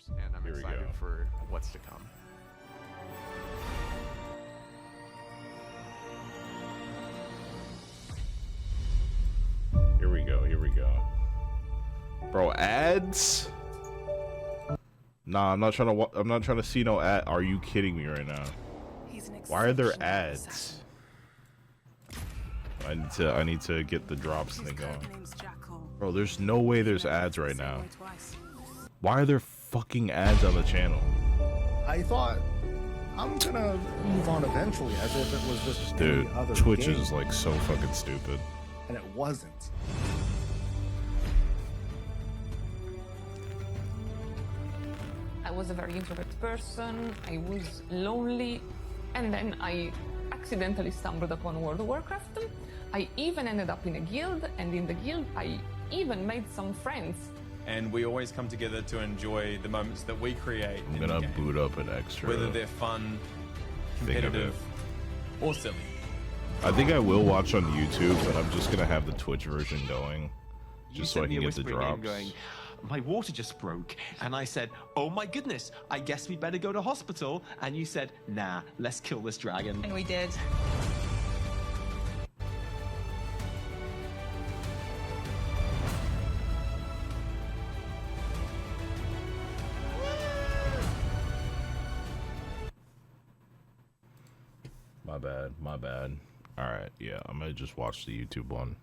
and I'm excited for what's to come. Here we go. Here we go. Bro, ads? Nah, I'm not trying to see no ad. Are you kidding me right now? Why are there ads? I need to get the drops thing going. Bro, there's no way there's ads right now. Why are there fucking ads on the channel? I thought I'm gonna move on eventually, as if it was just dude. any other Twitch game. is like so fucking stupid, and it wasn't. I was a very introvert person. I was lonely, and then I accidentally stumbled upon World of Warcraft. I even ended up in a guild, and in the guild I even made some friends. And we always come together to enjoy the moments that we create. I'm gonna boot up an extra. Whether they're fun, competitive, or silly. I think I will watch on YouTube, but I'm just gonna have the Twitch version going, just so I can get the drops. Going, my water just broke, and I said, oh my goodness, I guess we better go to hospital. And you said, nah, let's kill this dragon. And we did. My bad. Alright, yeah, I'm gonna just watch the YouTube one.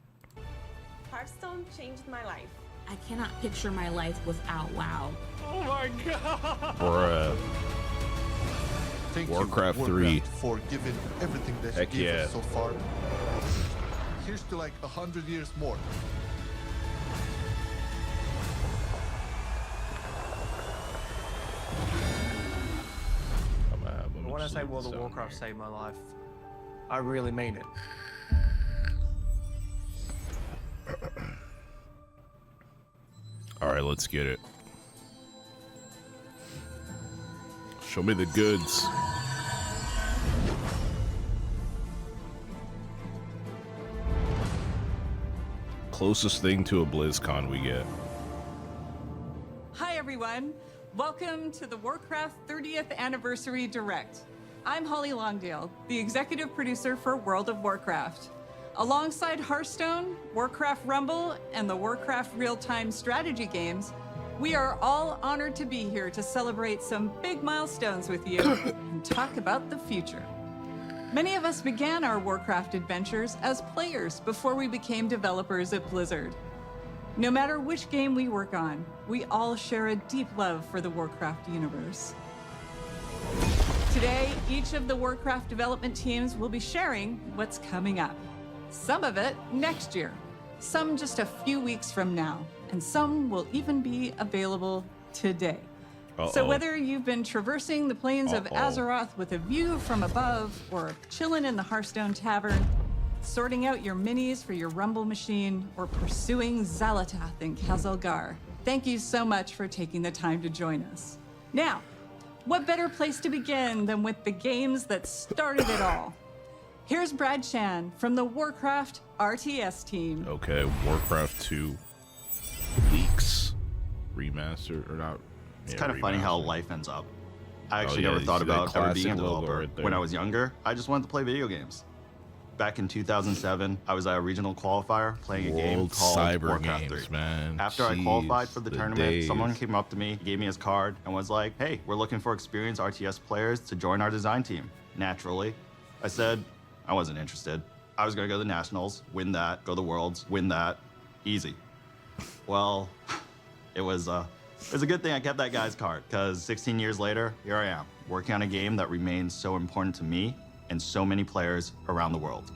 Hearthstone changed my life. I cannot picture my life without WoW. Oh my god! Bruh. Thank Warcraft you, 3. for giving everything that Heck you gave yeah. us so far. Here's to like 100 years more. When I say World of Warcraft saved my life, I really mean it. Alright, let's get it. Show me the goods. Closest thing to a BlizzCon we get. Hi everyone, welcome to the Warcraft 30th Anniversary Direct. I'm Holly Longdale, the executive producer for World of Warcraft. Alongside Hearthstone, Warcraft Rumble, and the Warcraft real-time strategy games, we are all honored to be here to celebrate some big milestones with you and talk about the future. Many of us began our Warcraft adventures as players before we became developers at Blizzard. No matter which game we work on, we all share a deep love for the Warcraft universe. Today, each of the Warcraft development teams will be sharing what's coming up. Some of it next year, some just a few weeks from now, and some will even be available today. So whether you've been traversing the plains of Azeroth with a view from above, or chilling in the Hearthstone Tavern, sorting out your minis for your Rumble machine, or pursuing Xalatath in Khazalgar, thank you so much for taking the time to join us. Now, what better place to begin than with the games that started it all? Here's Brad Chan from the Warcraft RTS team. Okay, Warcraft 2 leaks, remaster, or not. It's kind of funny how life ends up. I actually never thought about ever being a developer. When I was younger, I just wanted to play video games. Back in 2007, I was at a regional qualifier playing a game called Warcraft 3. Man. After I qualified for the tournament, someone came up to me, gave me his card, and was like, hey, we're looking for experienced RTS players to join our design team. Naturally, I said I wasn't interested. I was gonna go to the Nationals, win that, go to the Worlds, win that, easy. Well, it was a good thing I kept that guy's card, because 16 years later, here I am, working on a game that remains so important to me and so many players around the world.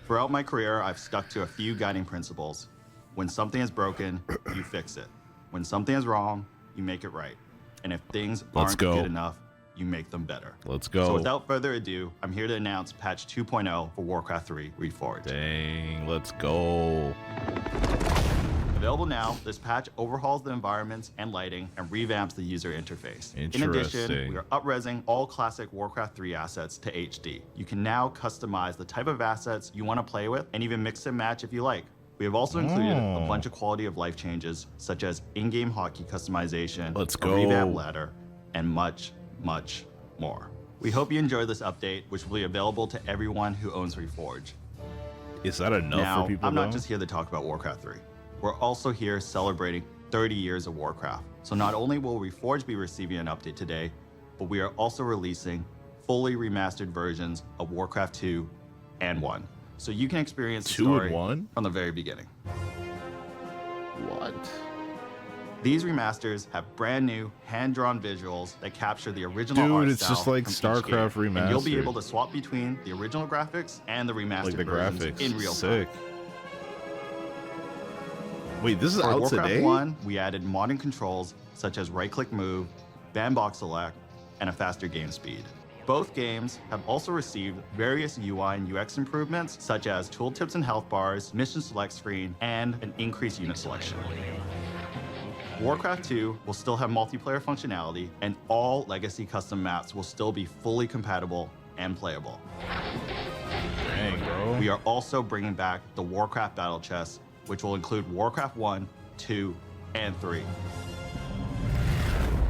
Throughout my career, I've stuck to a few guiding principles. When something is broken, you fix it. When something is wrong, you make it right. And if things aren't good enough, you make them better. Let's go. So without further ado, I'm here to announce patch 2.0 for Warcraft 3 Reforged. Dang, let's go. Available now, this patch overhauls the environments and lighting and revamps the user interface. In addition, we are up-resing all classic Warcraft 3 assets to HD. You can now customize the type of assets you want to play with and even mix and match if you like. We have also included a bunch of quality of life changes, such as in-game hotkey customization, a revamped ladder, and much, much more. We hope you enjoy this update, which will be available to everyone who owns Reforge. Is that enough for people? I'm not just here to talk about Warcraft 3. We're also here celebrating 30 years of Warcraft. So not only will Reforge be receiving an update today, but we are also releasing fully remastered versions of Warcraft 2 and 1. So you can experience the story from the very beginning. What? These remasters have brand new hand-drawn visuals that capture the original art Dude, it's just like StarCraft remastered. And you'll be able to swap between the original graphics and the remastered versions in real time. Wait, this is For out Warcraft today? 1, we added modern controls such as right-click move, bandbox select, and a faster game speed. Both games have also received various UI and UX improvements such as tooltips and health bars, mission select screen, and an increased unit selection. Warcraft 2 will still have multiplayer functionality, and all legacy custom maps will still be fully compatible and playable. Dang, bro. We are also bringing back the Warcraft Battle Chess, which will include Warcraft 1, 2, and 3.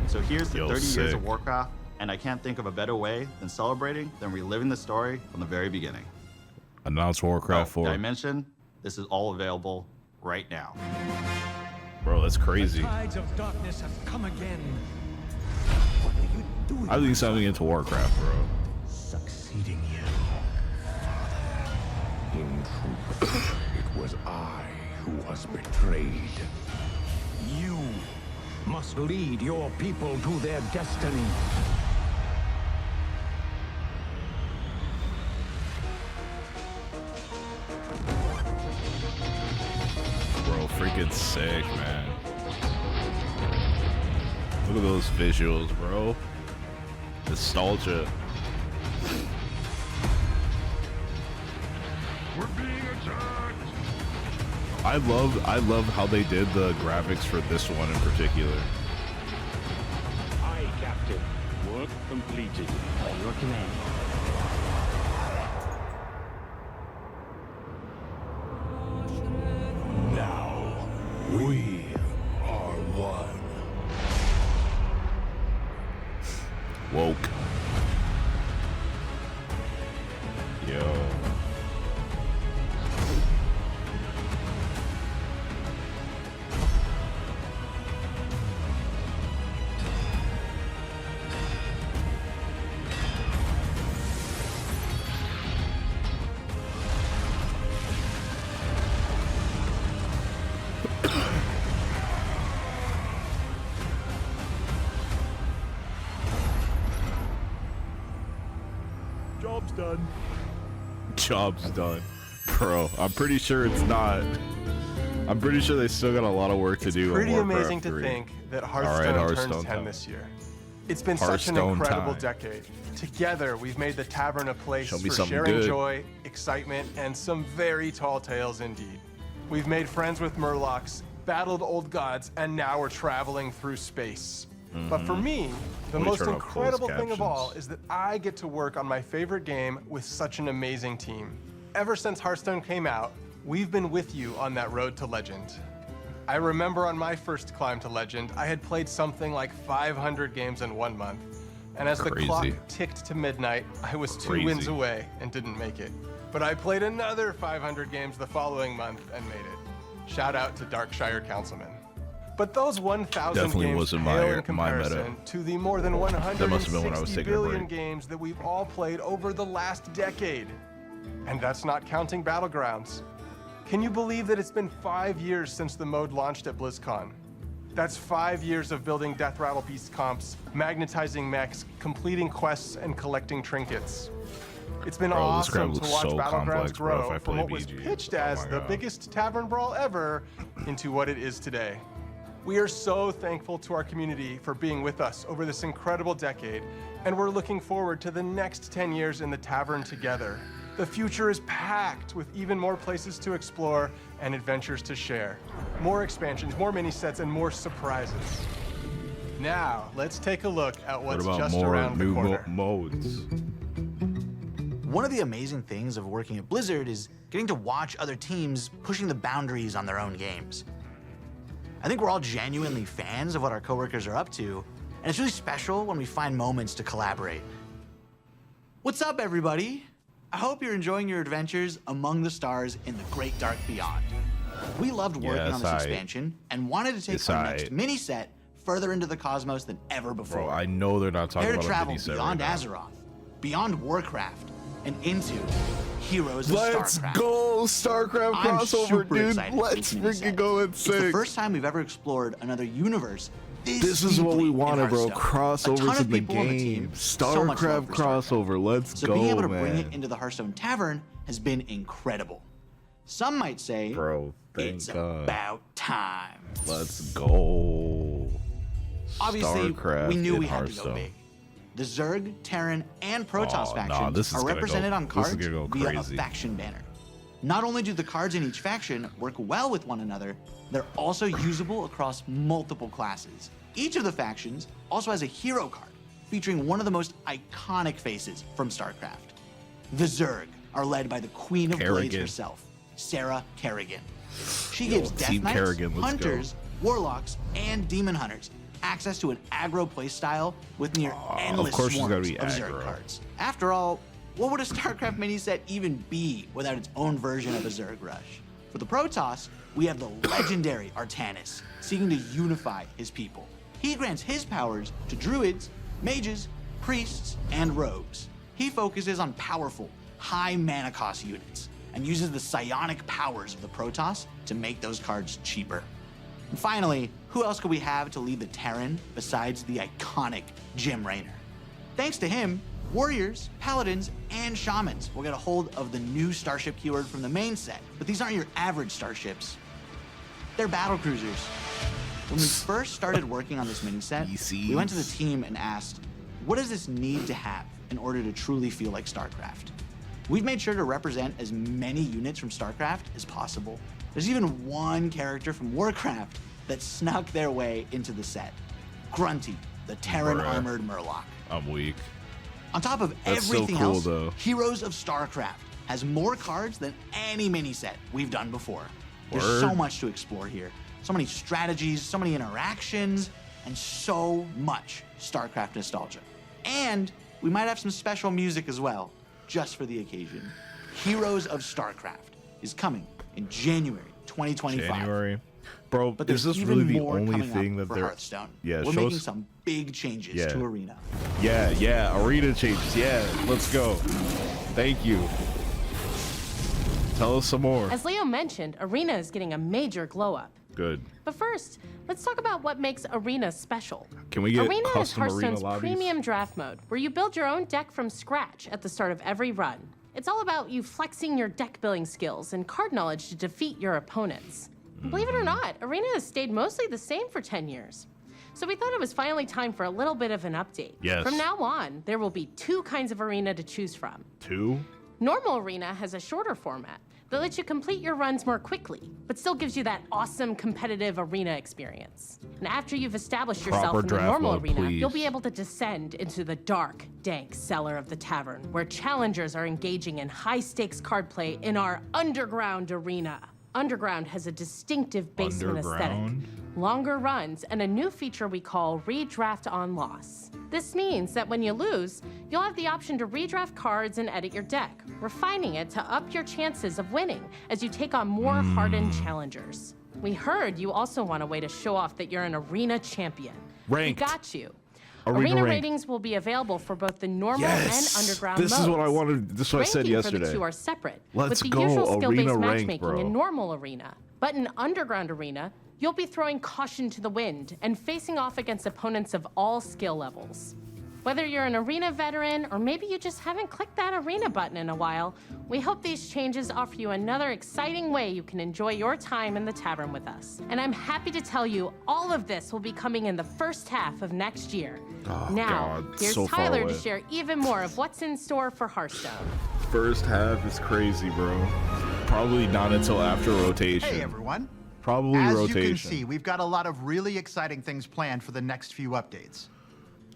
So here's the 30 years of Warcraft, and I can't think of a better way than celebrating than reliving the story from the very beginning. Announce Warcraft 4. Did I mention this is all available right now? Bro, that's crazy. The tides of darkness have come again. What are you doing? I think something into Warcraft, bro. Succeeding you. In truth, it was I who was betrayed. You must lead your people to their destiny. Bro, freaking sick, man. Look at those visuals, bro. Nostalgia. We're being attacked. I love how they did the graphics for this one in particular. Aye, Captain. Work completed. By your command. Now, we are one. Woke. Yo. Job's done. Job's done. Bro, I'm pretty sure it's not. I'm pretty sure they still got a lot of work to do. Pretty on Warcraft amazing to 3. think that Hearthstone turns 10 this year. It's been such an incredible decade. Together, we've made the tavern a place for sharing joy, excitement, and some very tall tales indeed. We've made friends with Murlocs, battled old gods, and now we're traveling through space. But for me, the most incredible thing of all is that I get to work on my favorite game with such an amazing team. Ever since Hearthstone came out, we've been with you on that road to legend. I remember on my first climb to legend, I had played something like 500 games in 1 month. And as the clock ticked to midnight, I was 2 wins away and didn't make it. But I played another 500 games the following month and made it. Shout out to Darkshire Councilman. But those 1,000 games pale in comparison to the more than 160 billion games that we've all played over the last decade. And that's not counting Battlegrounds. Can you believe that it's been 5 years since the mode launched at BlizzCon? That's 5 years of building Death Rattle Beast comps, magnetizing mechs, completing quests, and collecting trinkets. It's been awesome to watch Battlegrounds grow from what was pitched as the biggest tavern brawl ever into what it is today. We are so thankful to our community for being with us over this incredible decade, and we're looking forward to the next 10 years in the tavern together. The future is packed with even more places to explore and adventures to share. More expansions, more mini sets, and more surprises. Now, let's take a look at what's just around the corner. Modes? One of the amazing things of working at Blizzard is getting to watch other teams pushing the boundaries on their own games. I think we're all genuinely fans of what our coworkers are up to, and it's really special when we find moments to collaborate. What's up, everybody? I hope you're enjoying your adventures among the stars in the Great Dark Beyond. We loved working on this expansion and wanted to take our next mini set further into the cosmos than ever before. Bro, I know they're not talking about a mini set beyond right now. Azeroth, beyond WarCraft, and into Heroes of Let's StarCraft. go, StarCraft crossover, dude. Let's freaking go and It's the first time we've ever explored another universe. This is what we wanted, bro. Crossovers in the game. StarCraft crossover. Let's go, man. So being able to bring it into the Hearthstone Tavern has been incredible. Some might say, bro, it's about time. Let's go. Obviously, StarCraft we knew we had Hearthstone. to go big. The Zerg, Terran, and Protoss factions this is are represented on cards via a crazy faction banner. Not only do the cards in each faction work well with one another, they're also usable across multiple classes. Each of the factions also has a hero card featuring one of the most iconic faces from StarCraft. The Zerg are led by the Queen of Blades herself, Sarah Kerrigan. She gives Death Knights, Hunters, Warlocks, and Demon Hunters access to an aggro playstyle with near endless swarms of Zerg cards. After all, what would a StarCraft mini set even be without its own version of a Zerg rush? For the Protoss, we have the legendary Artanis, seeking to unify his people. He grants his powers to druids, mages, priests, and rogues. He focuses on powerful, high mana cost units, and uses the psionic powers of the Protoss to make those cards cheaper. And finally, who else could we have to lead the Terran besides the iconic Jim Raynor? Thanks to him, warriors, paladins, and shamans will get a hold of the new starship keyword from the main set. But these aren't your average starships. They're battle cruisers. When we first started working on this mini set, we went to the team and asked, what does this need to have in order to truly feel like StarCraft? We've made sure to represent as many units from StarCraft as possible. There's even one character from WarCraft that snuck their way into the set. Grunty, the Terran armored Murloc. I'm weak. On top of everything else, Heroes of StarCraft has more cards than any mini set we've done before. There's so much to explore here. So many strategies, so many interactions, and so much StarCraft nostalgia. And we might have some special music as well, just for the occasion. Heroes of StarCraft is coming in January 2025. January. Bro, but is this really the only thing that they're... Hearthstone. Yeah, we're making some big changes to Arena. Yeah, Arena changes. Yeah, let's go. Thank you. Tell us some more. As Leo mentioned, Arena is getting a major glow up. Good. But first, let's talk about what makes Arena special. Can we get Arena is custom Hearthstone's Arena lobbies? premium draft mode, where you build your own deck from scratch at the start of every run. It's all about you flexing your deck building skills and card knowledge to defeat your opponents. And believe it or not, Arena has stayed mostly the same for 10 years. So we thought it was finally time for a little bit of an update. Yes. From now on, there will be 2 kinds of Arena to choose from. 2? Normal Arena has a shorter format that lets you complete your runs more quickly, but still gives you that awesome competitive arena experience. And after you've established yourself in the normal arena, you'll be able to descend into the dark, dank cellar of the tavern, where challengers are engaging in high-stakes card play in our underground arena. Underground has a distinctive basement aesthetic, longer runs, and a new feature we call Redraft on Loss. This means that when you lose, you'll have the option to redraft cards and edit your deck, refining it to up your chances of winning as you take on more hardened challengers. We heard you also want a way to show off that you're an arena champion. Ranked. We got you. Arena ranked. ratings will be available for both the normal and underground This modes. is what I wanted. This is what I said yesterday. For the 2 are separate, Let's with the go usual skill-based Arena ranked, matchmaking bro. in normal arena. But in underground arena, you'll be throwing caution to the wind and facing off against opponents of all skill levels. Whether you're an arena veteran or maybe you just haven't clicked that arena button in a while, we hope these changes offer you another exciting way you can enjoy your time in the tavern with us. And I'm happy to tell you all of this will be coming in the first half of next year. Oh, now, God, here's so far Tyler away. to share even more of what's in store for Hearthstone. First half is crazy, bro. Probably not until after rotation. Hey, everyone. Probably As rotation. you can see, we've got a lot of really exciting things planned for the next few updates.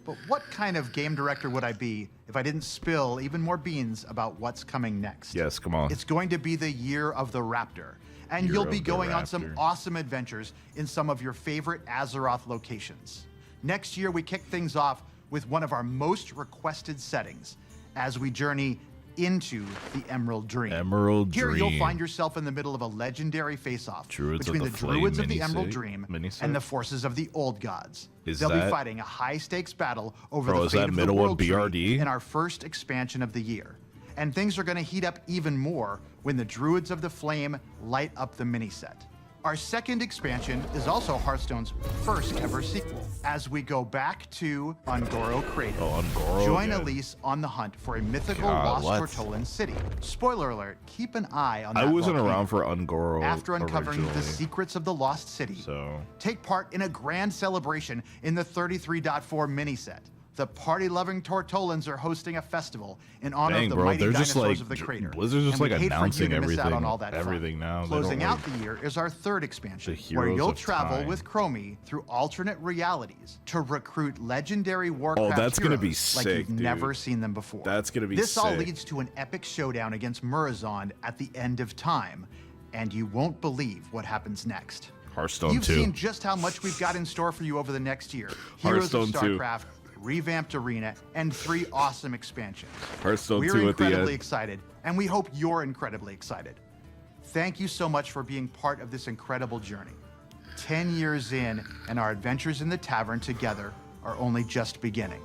But what kind of game director would I be if I didn't spill even more beans about what's coming next? Yes, come on. It's going to be the year of the Raptor. And you'll be going on some awesome adventures in some of your favorite Azeroth locations. Next year, we kick things off with one of our most requested settings as we journey into the Emerald Dream. Emerald Here Dream. you'll find yourself in the middle of a legendary face-off Druids between of the the Flame Druids of the mini-set? Emerald Dream Mini-set? and the forces of the Old Gods. Is They'll that- be fighting a high-stakes battle over Bro, the is fate that of the middle one World Tree BRD? in our first expansion of the year. And things are going to heat up even more when the Druids of the Flame light up the mini-set. Our second expansion is also Hearthstone's first ever sequel, as we go back to Ungoro Crater. Oh, Ungoro, Join yeah. Elise on the hunt for a mythical God, lost what? Tortolan city. Spoiler alert, keep an eye on that I wasn't volcano. around for Ungoro After uncovering the originally, secrets of the lost city, so take part in a grand celebration in the 33.4 mini-set. The party-loving Tortolans are hosting a festival in honor Dang, of the bro, mighty they're just dinosaurs like of the crater. Blizzard's just And we'd like hate for you announcing to miss out everything, on all that fun. everything now. They Closing don't, out like, the year is our third expansion, The where Heroes you'll of travel Time. with Chromie through alternate realities to recruit legendary WarCraft that's gonna be heroes like sick, you've dude. never seen them before. That's gonna be This all sick. leads to an epic showdown against Murozond at the end of time, and you won't believe what happens next. Hearthstone You've 2. seen just how much we've got in store for you over the next year. Heroes of Hearthstone 2. StarCraft, revamped arena, and 3 awesome expansions. Hearthstone We're 2 at the incredibly end. excited, and we hope you're incredibly excited. Thank you so much for being part of this incredible journey. 10 years in, and our adventures in the tavern together are only just beginning.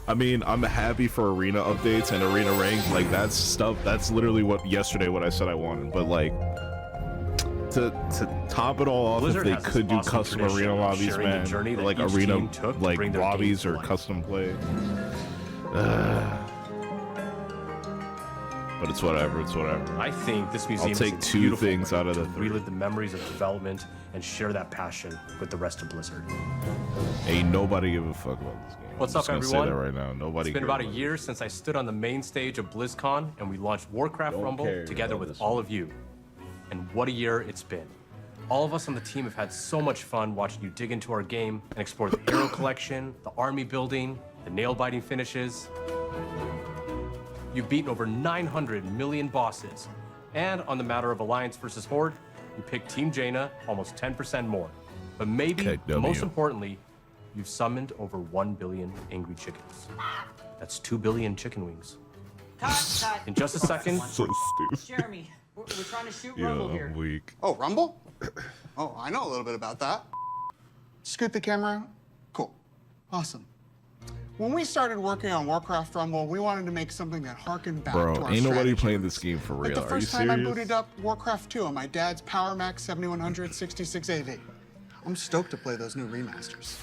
I mean, I'm happy for arena updates and arena rank. Like, that's stuff. That's literally what I said I wanted. But like, to top it all off, Blizzard if has they this could do awesome custom tradition arena of lobbies, sharing the man, journey or that like each arena team took to like bring their lobbies game or to life. custom play. But it's whatever. It's whatever. I think this museum I'll take is a 2 beautiful things way out of to the 3. relive the memories of development and share that passion with the rest of Blizzard. Ain't nobody give a fuck about this game. What's I'm up, just gonna everyone? Say that right now. Nobody. It's been cares about a about year since I stood on the main stage of BlizzCon and we launched WarCraft Don't Rumble care together about with this all of you. And what a year it's been. All of us on the team have had so much fun watching you dig into our game and explore the hero collection, the army building, the nail-biting finishes. You've beaten over 900 million bosses. And on the matter of Alliance versus Horde, you picked Team Jaina almost 10% more. But maybe, KW. most importantly, you've summoned over 1 billion angry chickens. That's 2 billion chicken wings. In just a second, So stupid. Jeremy, we're trying to shoot Yeah, Rumble here. I'm weak. Oh, Rumble? Oh, I know a little bit about that. Scoot the camera. Cool. Awesome. When we started working on WarCraft Rumble, we wanted to make something that harkened back to Bro, our ain't nobody strategy playing roots. this game for Like real. the Are you first time I serious? booted up WarCraft 2 on my dad's Power Max 7100 66 AV. I'm stoked to play those new remasters.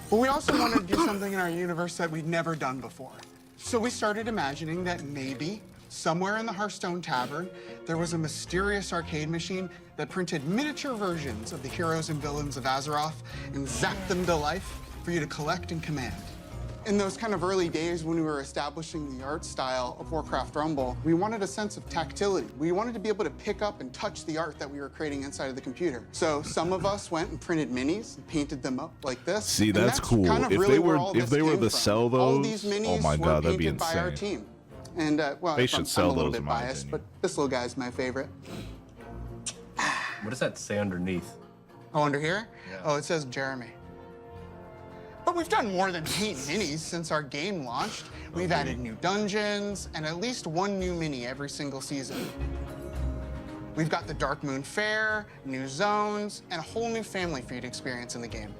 But we also wanted to do something in our universe that we'd never done before. So we started imagining that maybe somewhere in the Hearthstone Tavern, there was a mysterious arcade machine that printed miniature versions of the heroes and villains of Azeroth and zapped them to life for you to collect and command. In those kind of early days when we were establishing the art style of WarCraft Rumble, we wanted a sense of tactility. We wanted to be able to pick up and touch the art that we were creating inside of the computer. So some of us went and printed minis and painted them up like this. See, And that's cool. kind of If really they were were all if this they were came to from. sell All those, these minis oh my were god, that'd be painted by our insane. team. And well, They I'm should sell a little those, bit in my biased, opinion. but this little guy's my favorite. what does that say underneath? Oh, under here? Oh, it says Jeremy. But we've done more than paint minis since our game launched. We've added new dungeons and at least 1 new mini every single season. We've got the Dark Moon Fair, new zones, and a whole new family for you to experience in the game.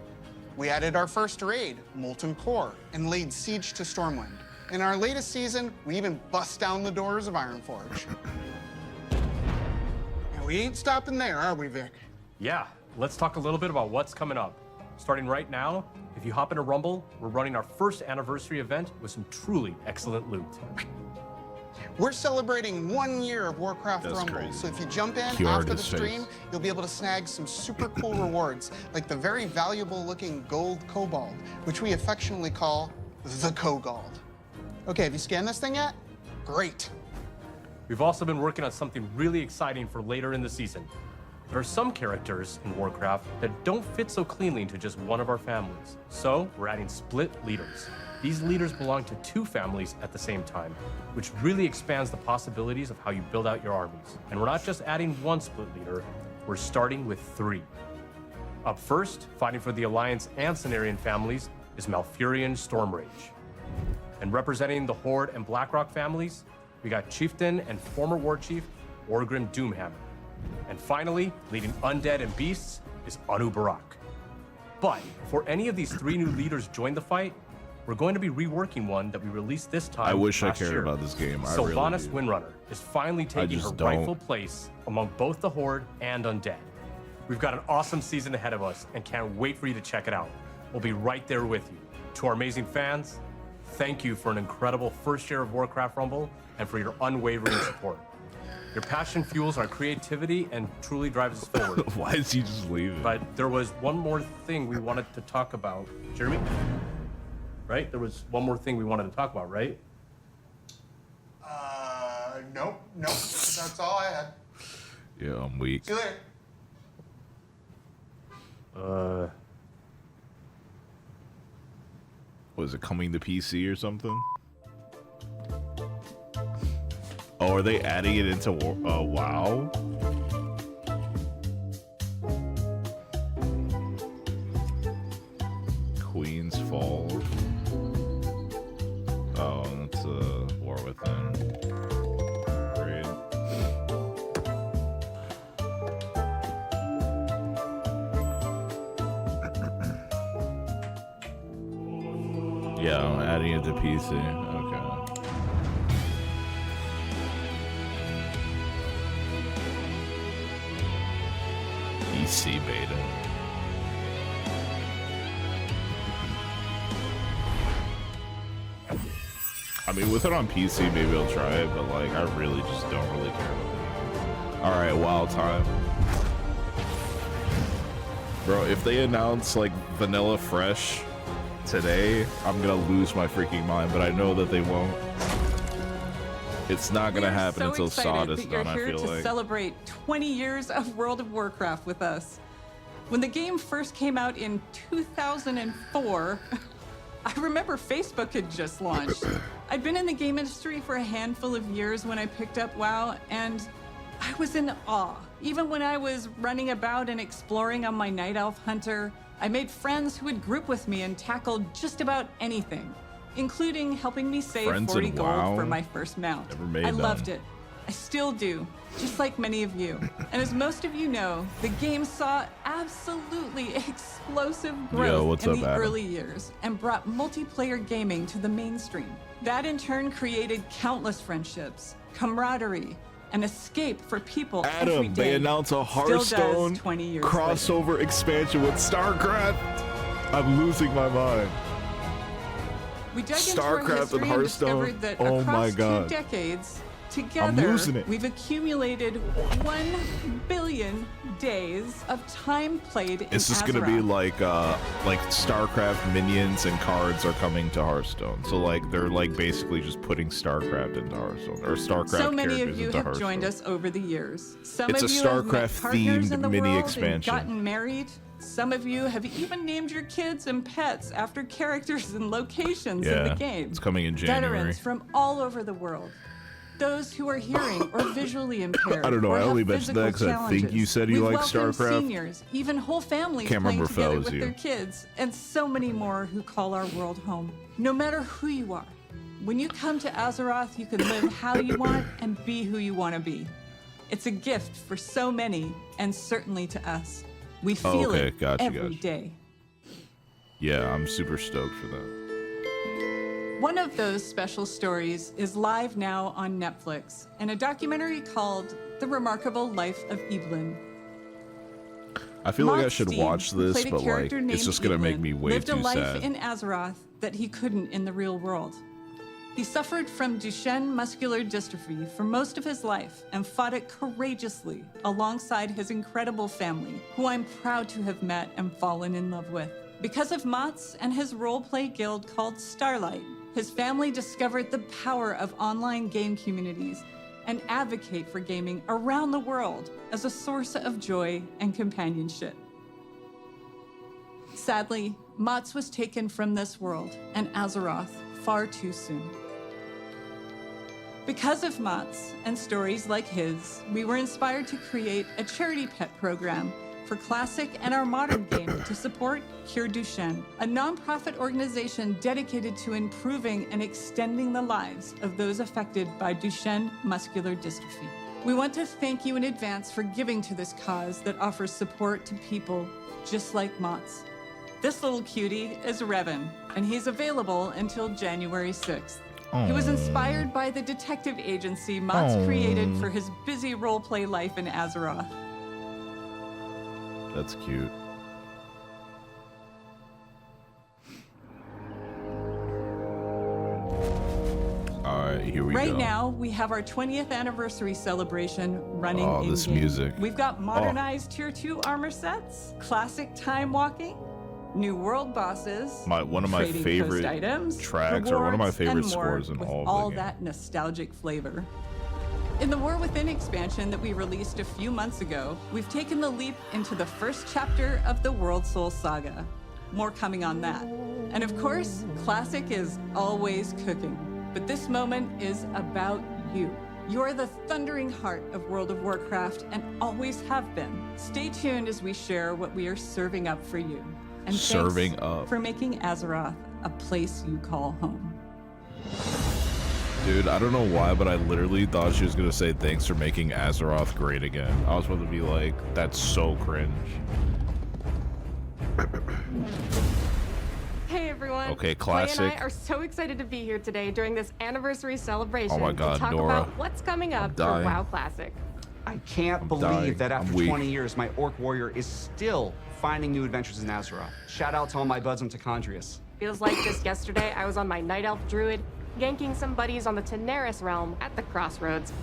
We added our first raid, Molten Core, and laid siege to Stormwind. In our latest season, we even bust down the doors of Ironforge. And we ain't stopping there, are we, Vic? Yeah, let's talk a little bit about what's coming up. Starting right now, if you hop into Rumble, we're running our first anniversary event with some truly excellent loot. We're celebrating 1 year of WarCraft That's Rumble, crazy. so if you jump in He already after the his face. stream, you'll be able to snag some super cool rewards, like the very valuable looking gold kobold, which we affectionately call the Kogold. Okay, have you scanned this thing yet? Great. We've also been working on something really exciting for later in the season. There are some characters in Warcraft that don't fit so cleanly into just one of our families. So we're adding split leaders. These leaders belong to 2 families at the same time, which really expands the possibilities of how you build out your armies. And we're not just adding 1 split leader, we're starting with 3. Up first, fighting for the Alliance and Cenarian families, is Malfurion Stormrage. And representing the Horde and Blackrock families, we got Chieftain and former War Chief Orgrim Doomhammer. And finally, leading Undead and Beasts is Anu Barak. But before any of these 3 new leaders join the fight, we're going to be reworking one that we released this time. I wish I cared year. about this game. Sylvanas Windrunner is finally taking her rightful place among both the Horde and Undead. We've got an awesome season ahead of us and can't wait for you to check it out. We'll be right there with you. To our amazing fans, thank you for an incredible first year of Warcraft Rumble and for your unwavering support. Your passion fuels our creativity and truly drives us forward. Why is he just leaving? But there was one more thing we wanted to talk about. Jeremy? Right? There was one more thing we wanted to talk about, right? Nope. That's all I had. Yeah, I'm weak. See you later. Was it coming to PC or something? Oh, are they adding it into WoW? Queen's Fall. Oh, that's War Within. Great. Yeah, I'm adding it to PC. Okay. PC beta. I mean, with it on PC, maybe I'll try it, but like, I really just don't really care about it. All right, wild time. Bro, if they announce like Vanilla Fresh today, I'm gonna lose my freaking mind, but I know that they won't. It's not gonna happen until SOD is done, I feel like. You're here to celebrate 20 years of World of Warcraft with us. When the game first came out in 2004, I remember Facebook had just launched. I'd been in the game industry for a handful of years when I picked up WoW, and I was in awe. Even when I was running about and exploring on my Night Elf Hunter, I made friends who would group with me and tackle just about anything, including helping me save 40 gold for my first mount. I loved it. I still do, just like many of you. And as most of you know, the game saw absolutely explosive growth in the early years and brought multiplayer gaming to the mainstream. That in turn created countless friendships, camaraderie, and escape for people every day. They announced a Hearthstone crossover expansion with StarCraft. I'm losing my mind. We dug into our history and discovered that across 2 decades, together, we've accumulated 1 billion days of time played in It's just gonna be like StarCraft minions and cards are coming to Hearthstone. So like they're like basically just putting StarCraft into Hearthstone or StarCraft. So many of you have joined us over the years. Some it's of a you StarCraft have met partners in the mini world expansion. and gotten married. Some of you have even named your kids and pets after characters and locations in the game. It's coming in January. Veterans from all over the world. Those who are hearing or visually impaired. I don't know. I only mentioned that because I think you said you like StarCraft. Seniors, even whole families playing together with their kids, and so many more who call our world home. No matter who you are, when you come to Azeroth, you can live how you want and be who you want to be. It's a gift for so many, and certainly to us. We feel it every day. Yeah, I'm super stoked for that. One of those special stories is live now on Netflix in a documentary called The Remarkable Life of Evelyn. I feel like I should watch this, but like it's just gonna make me way too sad. Lived a life sad. in Azeroth that he couldn't in the real world. He suffered from Duchenne muscular dystrophy for most of his life and fought it courageously alongside his incredible family, who I'm proud to have met and fallen in love with. Because of Mott's and his roleplay guild called Starlight, his family discovered the power of online game communities and advocate for gaming around the world as a source of joy and companionship. Sadly, Mats was taken from this world and Azeroth far too soon. Because of Mats and stories like his, we were inspired to create a charity pet program for Classic and our modern game to support Cure Duchenne, a nonprofit organization dedicated to improving and extending the lives of those affected by Duchenne muscular dystrophy. We want to thank you in advance for giving to this cause that offers support to people just like Mats. This little cutie is Revan, and he's available until January 6th. He was inspired by the detective agency Mats created for his busy roleplay life in Azeroth. That's cute. All right, here we go. Right now, we have our 20th anniversary celebration running in this music. We've got modernized Tier 2 armor sets, classic time walking, new world bosses, one of my trading favorite post items, tracks, or one of my rewards, favorite and more, scores in with all of all the game. that nostalgic flavor. In the War Within expansion that we released a few months ago, we've taken the leap into the first chapter of the World Soul Saga. More coming on that. And of course, Classic is always cooking. But this moment is about you. You're the thundering heart of World of Warcraft and always have been. Stay tuned as we share what we are serving up for you. And Serving thanks up. for making Azeroth a place you call home. Dude, I don't know why, but I literally thought she was gonna say thanks for making Azeroth great again. I was about to be like, that's so cringe. Hey everyone. Okay, Clay Classic. and I are so excited to be here today during this anniversary celebration Oh my God, to talk Nora. about what's coming up for dying. WoW Classic. I can't believe dying. that I'm after weak. 20 years, my Orc Warrior is still finding new adventures in Azeroth. Shout out to all my buds in Tacondrius. Feels like just yesterday I was on my Night Elf Druid, ganking some buddies on the Teneris realm at the Crossroads.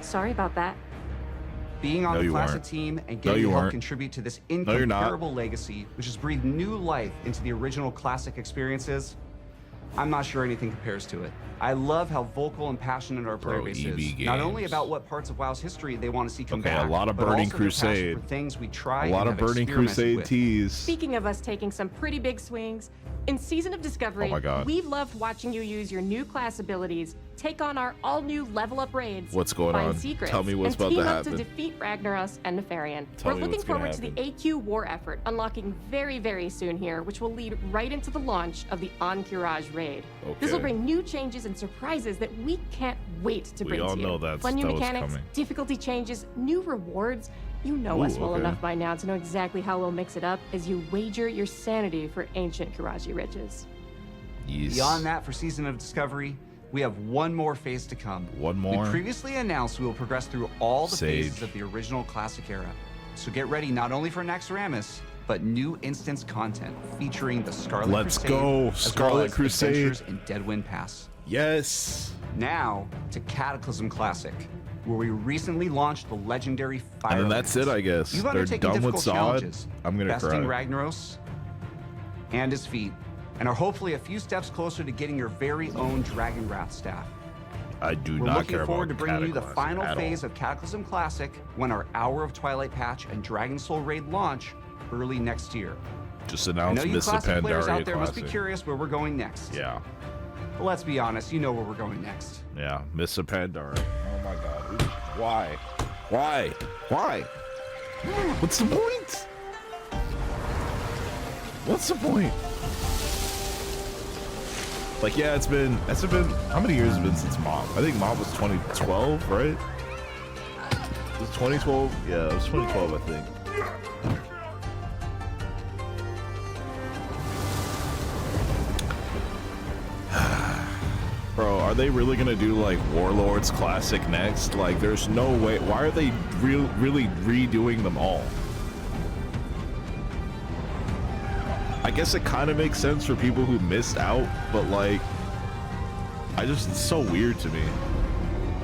Sorry about that. Being on No, the you Classic weren't. team and No, getting you to help weren't. contribute to this No, you're not. incomparable legacy, which has breathed new life into the original Classic experiences, I'm not sure anything compares to it. I love how vocal and passionate our player Bro, base EB is. Not only games. about what parts of WoW's history they want to see come Okay, back, a lot of but Burning also their passion Crusade. for things we try A lot and of have Burning experimented Crusade with. teas. Speaking of us taking some pretty big swings, in Season of Discovery, Oh my God. we've loved watching you use your new class abilities, take on our all-new level-up raids, What's going find on? secrets, Tell me what's and about team to up to happen. defeat Ragnaros and Nefarian. Tell We're me looking what's gonna forward to the happen. AQ war effort, unlocking very, very soon here, which will lead right into the launch of the Encourage raid. This will Okay. bring new changes and surprises that we can't wait to We bring all to you. know that's- Fun new that was mechanics, coming. difficulty changes, new rewards. You know us Ooh, well okay. enough by now to know exactly how we'll mix it up as you wager your sanity for ancient Kiraji riches. Yes. Beyond that, for Season of Discovery, we have one more phase to come. One more? We previously announced we will progress through all the Sage. phases of the original Classic era. So get ready not only for Naxxramas, but new instance content featuring the Scarlet Let's Crusade, go, as Scarlet well as Crusade. adventures in Deadwind Pass. Yes. Now to Cataclysm Classic, where we recently launched the legendary Fire. And then that's it, I guess. You've They're undertaken done with difficult Sod. challenges, I'm gonna besting cry. Ragnaros and his feet, and are hopefully a few steps closer to getting your very own Dragon Wrath staff. I do We're not looking care forward to about bringing you the Cataclysm final at phase all. of Cataclysm Classic when our Hour of Twilight patch and Dragon Soul raid launch early next year. Just I announced know you Miss Classic players Pandaria out there must be Classic. curious where we're going next. Yeah. But let's be honest, you know where we're going next. Yeah, Miss Pandaria. Oh my God. Why? Why? Why? What's the point? What's the point? Like, yeah, it's been, how many years has it been since Mob? I think Mob was 2012, right? It was 2012? Yeah, it was 2012, I think. Bro, are they really gonna do like Warlords Classic next? Like, there's no way. Why are they really redoing them all? I guess it kind of makes sense for people who missed out, but like, it's so weird to me.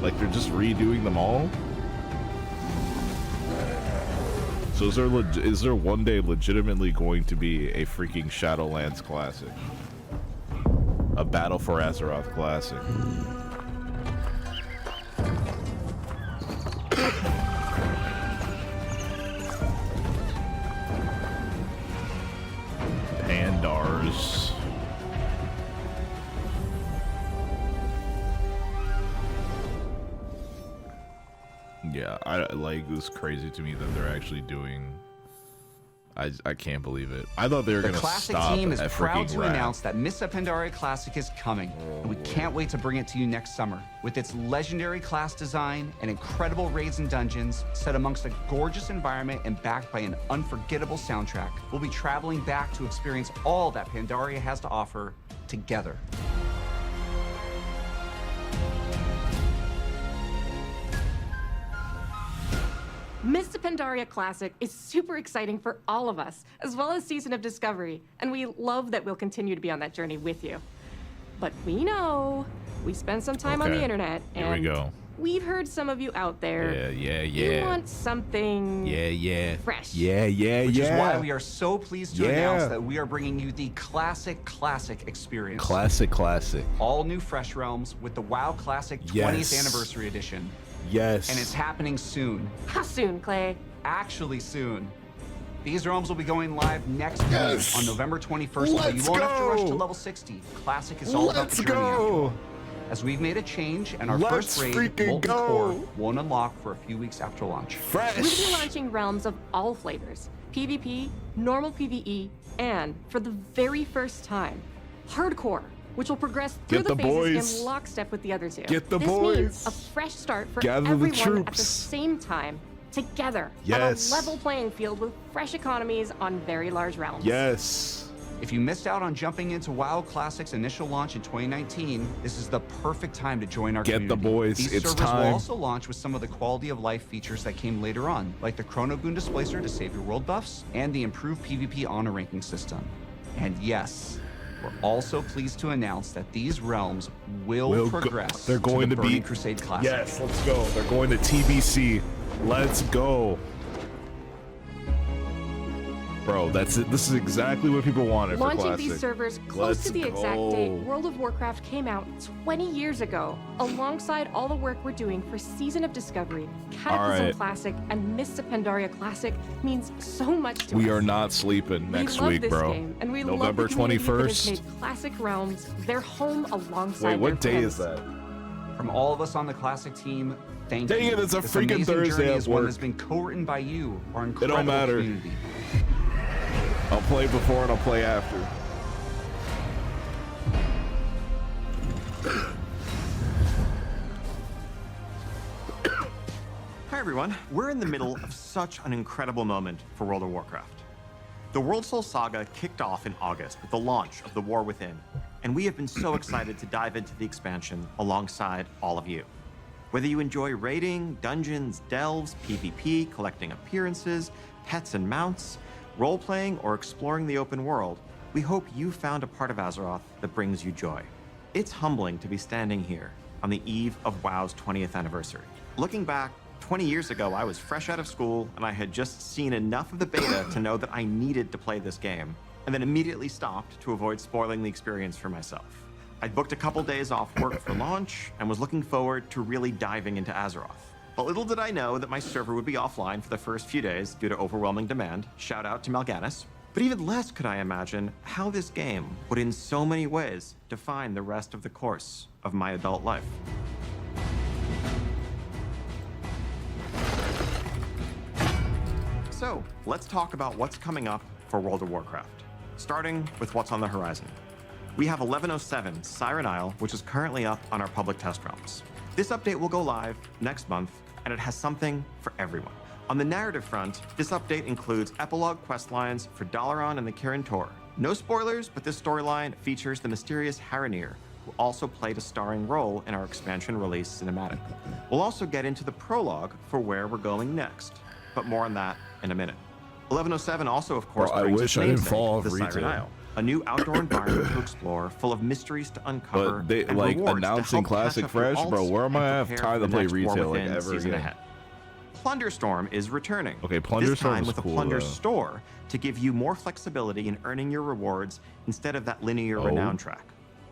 Like, they're just redoing them all. So is there one day legitimately going to be a freaking Shadowlands Classic? A Battle for Azeroth Classic? Pandars. Yeah, I like this. Crazy to me that they're actually doing. I can't believe it. I thought they were going to stop at freaking The Classic team is proud to Wrath. announce that Mists of Pandaria Classic is coming, and we can't wait to bring it to you next summer. With its legendary class design and incredible raids and dungeons, set amongst a gorgeous environment and backed by an unforgettable soundtrack, we'll be traveling back to experience all that Pandaria has to offer together. Mists of Pandaria Classic is super exciting for all of us, as well as Season of Discovery, and we love that we'll continue to be on that journey with you. But we know we spend some time on the internet, and here we go. We've heard some of you out there. Yeah. You want something fresh. Which is why we are so pleased to announce that we are bringing you the Classic experience. Classic. All new Fresh Realms with the WoW Classic 20th Anniversary Edition. Yes. And it's happening soon. How soon, Clay? Actually soon. These realms will be going live next week on November 21st, so you won't have to rush to level 60. Classic is all about the journey after all. As we've made a change, and our first raid, Molten Core, won't unlock for a few weeks after launch. We'll be launching realms of all flavors. PvP, normal PvE, and, for the very first time, Hardcore, which will progress through the phases in lockstep with the other two. Get the this boys. means a fresh start for Gather everyone the troops. at the same time, together, on a level playing field with fresh economies on very large realms. Yes. If you missed out on jumping into WoW Classic's initial launch in 2019, this is the perfect time to join our community. Get the boys. These It's servers time. will also launch with some of the quality of life features that came later on, like the Chrono Boon Displacer to save your world buffs, and the improved PvP honor ranking system. And yes, we're also pleased to announce that these realms will progress. They're going to to the be Burning Crusade Classic. Yes, let's go. They're going to TBC. Let's go. Bro, that's it. This is exactly what people wanted for Launching Classic. these servers close to the exact date World of Warcraft came out 20 years ago, alongside all the work we're doing for Season of Discovery, Cataclysm Classic, and Mists of Pandaria Classic means so much to us. We are not sleeping next we love week, this bro. Game, and we November love the community that has 21st. made Classic Realms their home alongside Wait, what their day friends. is that? From all of us on the Classic team, thank Dang you. it, it's a This freaking amazing Thursday journey at is one work. that's been co-written by you, our It incredible don't matter. community. I'll play before and I'll play after. Hi everyone, we're in the middle of such an incredible moment for World of Warcraft. The World Soul Saga kicked off in August with the launch of The War Within, and we have been so excited to dive into the expansion alongside all of you. Whether you enjoy raiding, dungeons, delves, PvP, collecting appearances, pets and mounts, role-playing, or exploring the open world, we hope you found a part of Azeroth that brings you joy. It's humbling to be standing here on the eve of WoW's 20th anniversary. Looking back, 20 years ago, I was fresh out of school, and I had just seen enough of the beta to know that I needed to play this game, and then immediately stopped to avoid spoiling the experience for myself. I'd booked a couple days off work for launch, and was looking forward to really diving into Azeroth. But little did I know that my server would be offline for the first few days due to overwhelming demand. Shout out to Mal'Ganis. But even less could I imagine how this game would in so many ways define the rest of the course of my adult life. So, let's talk about what's coming up for World of Warcraft, starting with what's on the horizon. We have 1107 Siren Isle, which is currently up on our public test realms. This update will go live next month, and it has something for everyone. On the narrative front, this update includes epilogue questlines for Dalaran and the Kirin Tor. No spoilers, but this storyline features the mysterious Haranir, who also played a starring role in our expansion release cinematic. We'll also get into the prologue for where we're going next, but more on that in a minute. 1107 also, of course, I brings wish its I didn't namesake, fall off the Siren retail. Isle, a new outdoor environment to explore, full of mysteries to uncover, But they and like rewards to announcing help Classic catch up your Fresh, bro. alts Where am I and have prepare time for to the play next War retail like Within ever season again? ahead. Plunderstorm is returning. Okay, This Plunderstorm time is with a cool, Plunder though. store to give you more flexibility in earning your rewards instead of that linear renown track.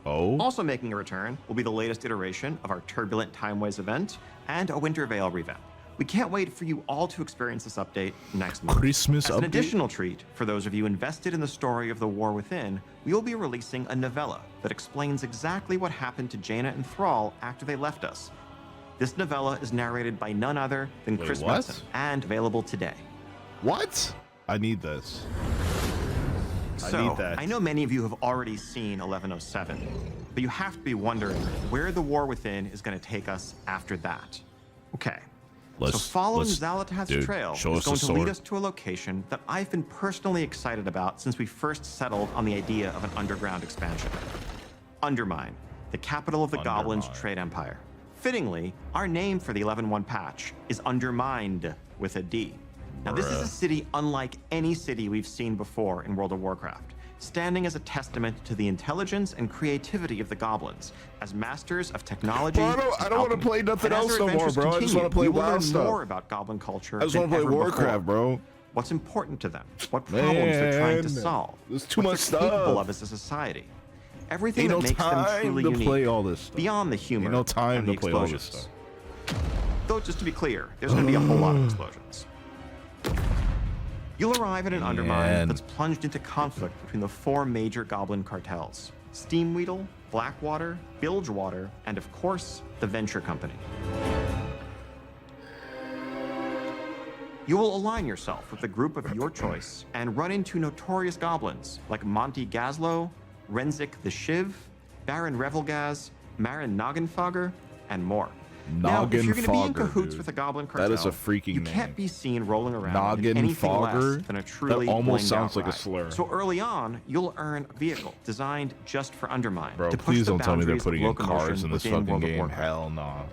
Also making a return will be the latest iteration of our Turbulent Timeways event and a Winter Veil revamp. We can't wait for you all to experience this update next month. Christmas As an update? additional treat, for those of you invested in the story of the War Within, we will be releasing a novella that explains exactly what happened to Jaina and Thrall after they left us. This novella is narrated by none other than Chris what? Metzen and available today. What? I need this. So, I need that. I know many of you have already seen 1107, but you have to be wondering where the War Within is going to take us after that. Okay. So following Xal'atath's trail is going to lead us to a location that I've been personally excited about since we first settled on the idea of an underground expansion. Undermine, the capital of the Goblins' trade empire. Fittingly, our name for the 11.1 patch is Undermined with a D. Now this is a city unlike any city we've seen before in World of Warcraft, standing as a testament to the intelligence and creativity of the goblins as masters of technology. Bro, I don't want to play nothing else no more, bro. I just want to play WoW stuff. More about goblin culture. I just want to play WarCraft, bro. What's important to them? What problems they're trying to solve? There's too much stuff. What they're capable of as a society. Everything that makes them truly unique. Play all this stuff. Beyond the humor. Ain't no time and the to play all this explosions. stuff. Though, just to be clear, there's going to be a whole lot of explosions. You'll arrive at an Undermine that's plunged into conflict between the 4 major goblin cartels: Steamweedle, Blackwater, Bilgewater, and of course, the Venture Company. You will align yourself with a group of your choice and run into notorious goblins like Monty Gazlo, Renzik the Shiv, Baron Revelgaz, Marin Noggenfogger, and more. Now, if you're going to be in cahoots with a goblin cartel, that is a freaking you name. Can't be seen rolling around in anything less than a truly that almost sounds like ride. a slur. So early on, you'll earn a vehicle designed just for Undermine. Bro, to push please the don't tell me they're boundaries putting of in cars locomotion in this within fucking World of game. Warcraft. Hell nah.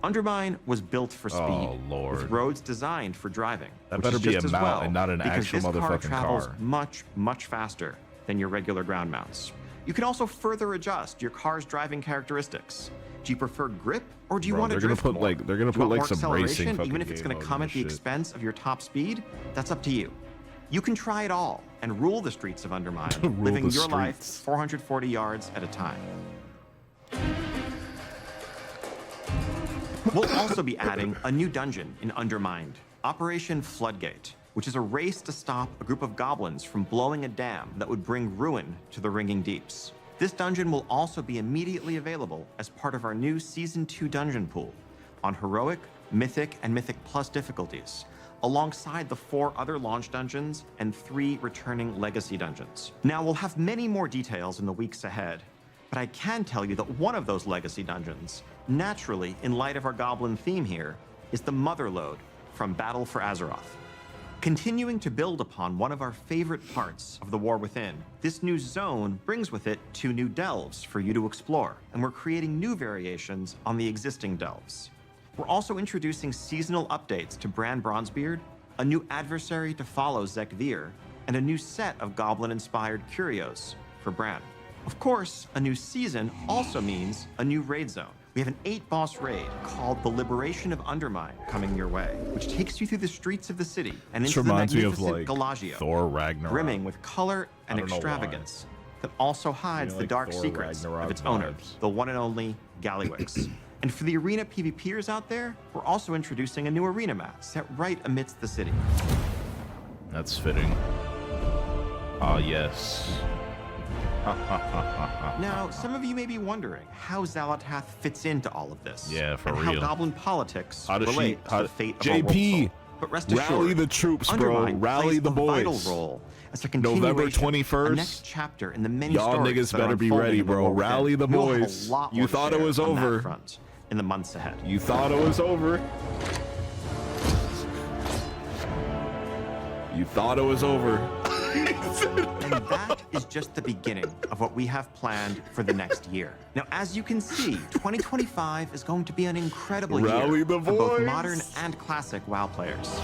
Undermine was built for speed, Oh, Lord. with roads designed for driving. That which better is be just a as mount well, and not an because actual this car motherfucking travels car. much, much faster than your regular ground mounts. You can also further adjust your car's driving characteristics. Do you prefer grip, or do you want to drift more? They're gonna Do you put want like more some racing acceleration, fucking even if it's going game to come modes at the and shit. expense of your top speed? That's up to you. You can try it all and rule the streets of Undermine, living the your life streets. 440 yards at a time. We'll also be adding a new dungeon in Undermined, Operation Floodgate, which is a race to stop a group of goblins from blowing a dam that would bring ruin to the Ringing Deeps. This dungeon will also be immediately available as part of our new Season 2 dungeon pool on Heroic, Mythic, and Mythic Plus difficulties, alongside the 4 other launch dungeons and 3 returning legacy dungeons. Now, we'll have many more details in the weeks ahead, but I can tell you that one of those legacy dungeons, naturally, in light of our goblin theme here, is the Motherlode from Battle for Azeroth. Continuing to build upon one of our favorite parts of the War Within, this new zone brings with it 2 new delves for you to explore, and we're creating new variations on the existing delves. We're also introducing seasonal updates to Bran Bronzebeard, a new adversary to follow Zek Vir, and a new set of goblin-inspired curios for Bran. Of course, a new season also means a new raid zone. We have an 8-boss raid called the Liberation of Undermine coming your way, which takes you through the streets of the city and This into the reminds me of, magnificent like, Galagio, Thor Ragnarok. brimming with color and I don't know why. extravagance that also hides the like dark Thor secrets Ragnarok of its owner, vibes. the one and only Gallywix. And for the arena PvPers out there, we're also introducing a new arena map set right amidst the city. That's fitting. Ah, yes. Now, some of you may be wondering how Xal'atath fits into all of this. Yeah, for and real. how goblin politics How does relate she? to How, the fate of our world JP, soul. But rest rally assured, the troops, bro. Undermine Rally plays the a vital boys. role as a November continuation, 21st. a next chapter in the many Y'all stories niggas that are better be unfolding ready, in the bro. War Within. Rally the We'll have boys. a lot You more to thought it share was on that over. front in the months ahead. You thought it was over. You thought it was over. And that is just the beginning of what we have planned for the next year. Now, as you can see, 2025 is going to be an incredible Rally year the for both boys. modern and classic WoW players.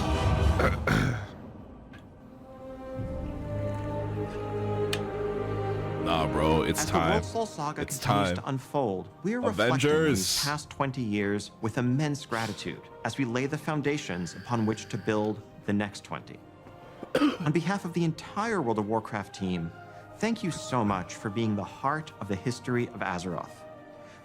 Nah, bro, it's As time. the World Soul Saga It's continues time. to unfold, we are reflecting on these Avengers. past 20 years with immense gratitude as we lay the foundations upon which to build the next 20. On behalf of the entire World of Warcraft team, thank you so much for being the heart of the history of Azeroth.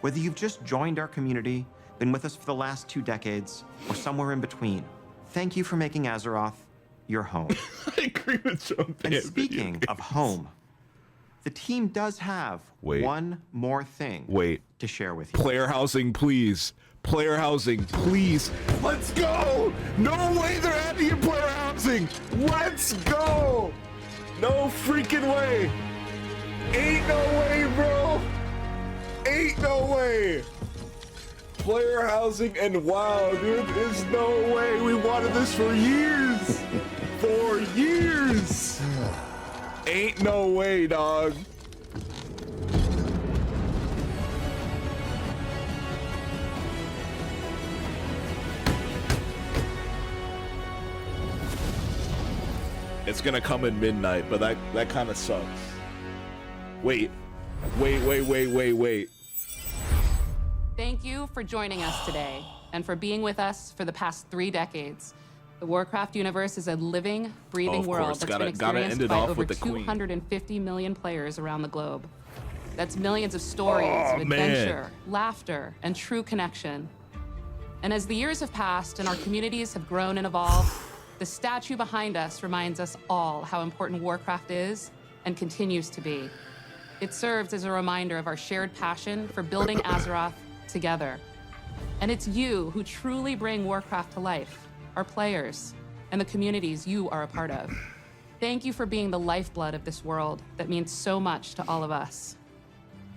Whether you've just joined our community, been with us for the last 2 decades, or somewhere in between, thank you for making Azeroth your home. I agree with John. And speaking of home, the team does have one more thing to share with you. Player housing, please. Player housing, please. Let's go! No way they're adding in player housing! Let's go! No freaking way! Ain't no way, bro! Ain't no way! Player housing and WoW, dude. There's no way. We wanted this for years! For years! Ain't no way, dog. It's gonna come at midnight, but that kind of sucks. Wait. Thank you for joining us today and for being with us for the past 3 decades. The Warcraft universe is a living, breathing world that's been experienced by over 250 million players around the globe. That's millions of stories of adventure, laughter, and true connection. And as the years have passed and our communities have grown and evolved, the statue behind us reminds us all how important Warcraft is and continues to be. It serves as a reminder of our shared passion for building Azeroth together. And it's you who truly bring Warcraft to life, our players, and the communities you are a part of. Thank you for being the lifeblood of this world that means so much to all of us.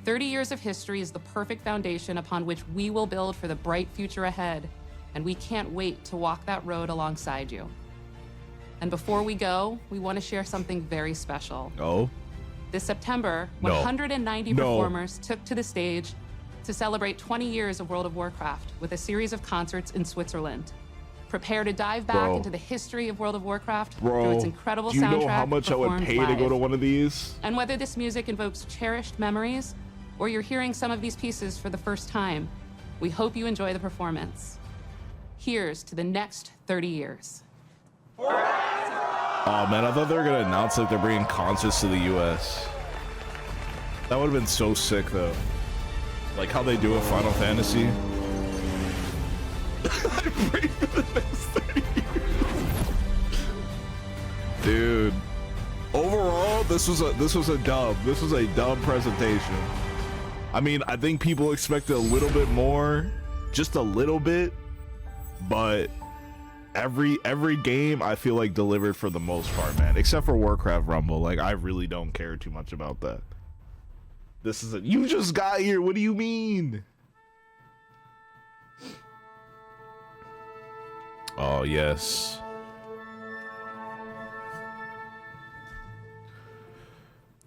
30 years of history is the perfect foundation upon which we will build for the bright future ahead, and we can't wait to walk that road alongside you. And before we go, we want to share something very special. Oh? This September, 190 performers took to the stage to celebrate 20 years of World of Warcraft with a series of concerts in Switzerland. Prepare to dive back into the history of World of Warcraft through its incredible soundtrack. Do you know how much I would pay to go to one of these? And whether this music invokes cherished memories or you're hearing some of these pieces for the first time, we hope you enjoy the performance. Here's to the next 30 years. Oh man, I thought they were gonna announce like they're bringing concerts to the US. That would have been so sick though. Like how they do a Final Fantasy. I pray for the next 30 years. Dude. Overall, this was a dub. This was a dub presentation. I mean, I think people expected a little bit more, just a little bit, but every game I feel like delivered for the most part, man, except for Warcraft Rumble. Like I really don't care too much about that. This is you just got here, what do you mean? Oh yes.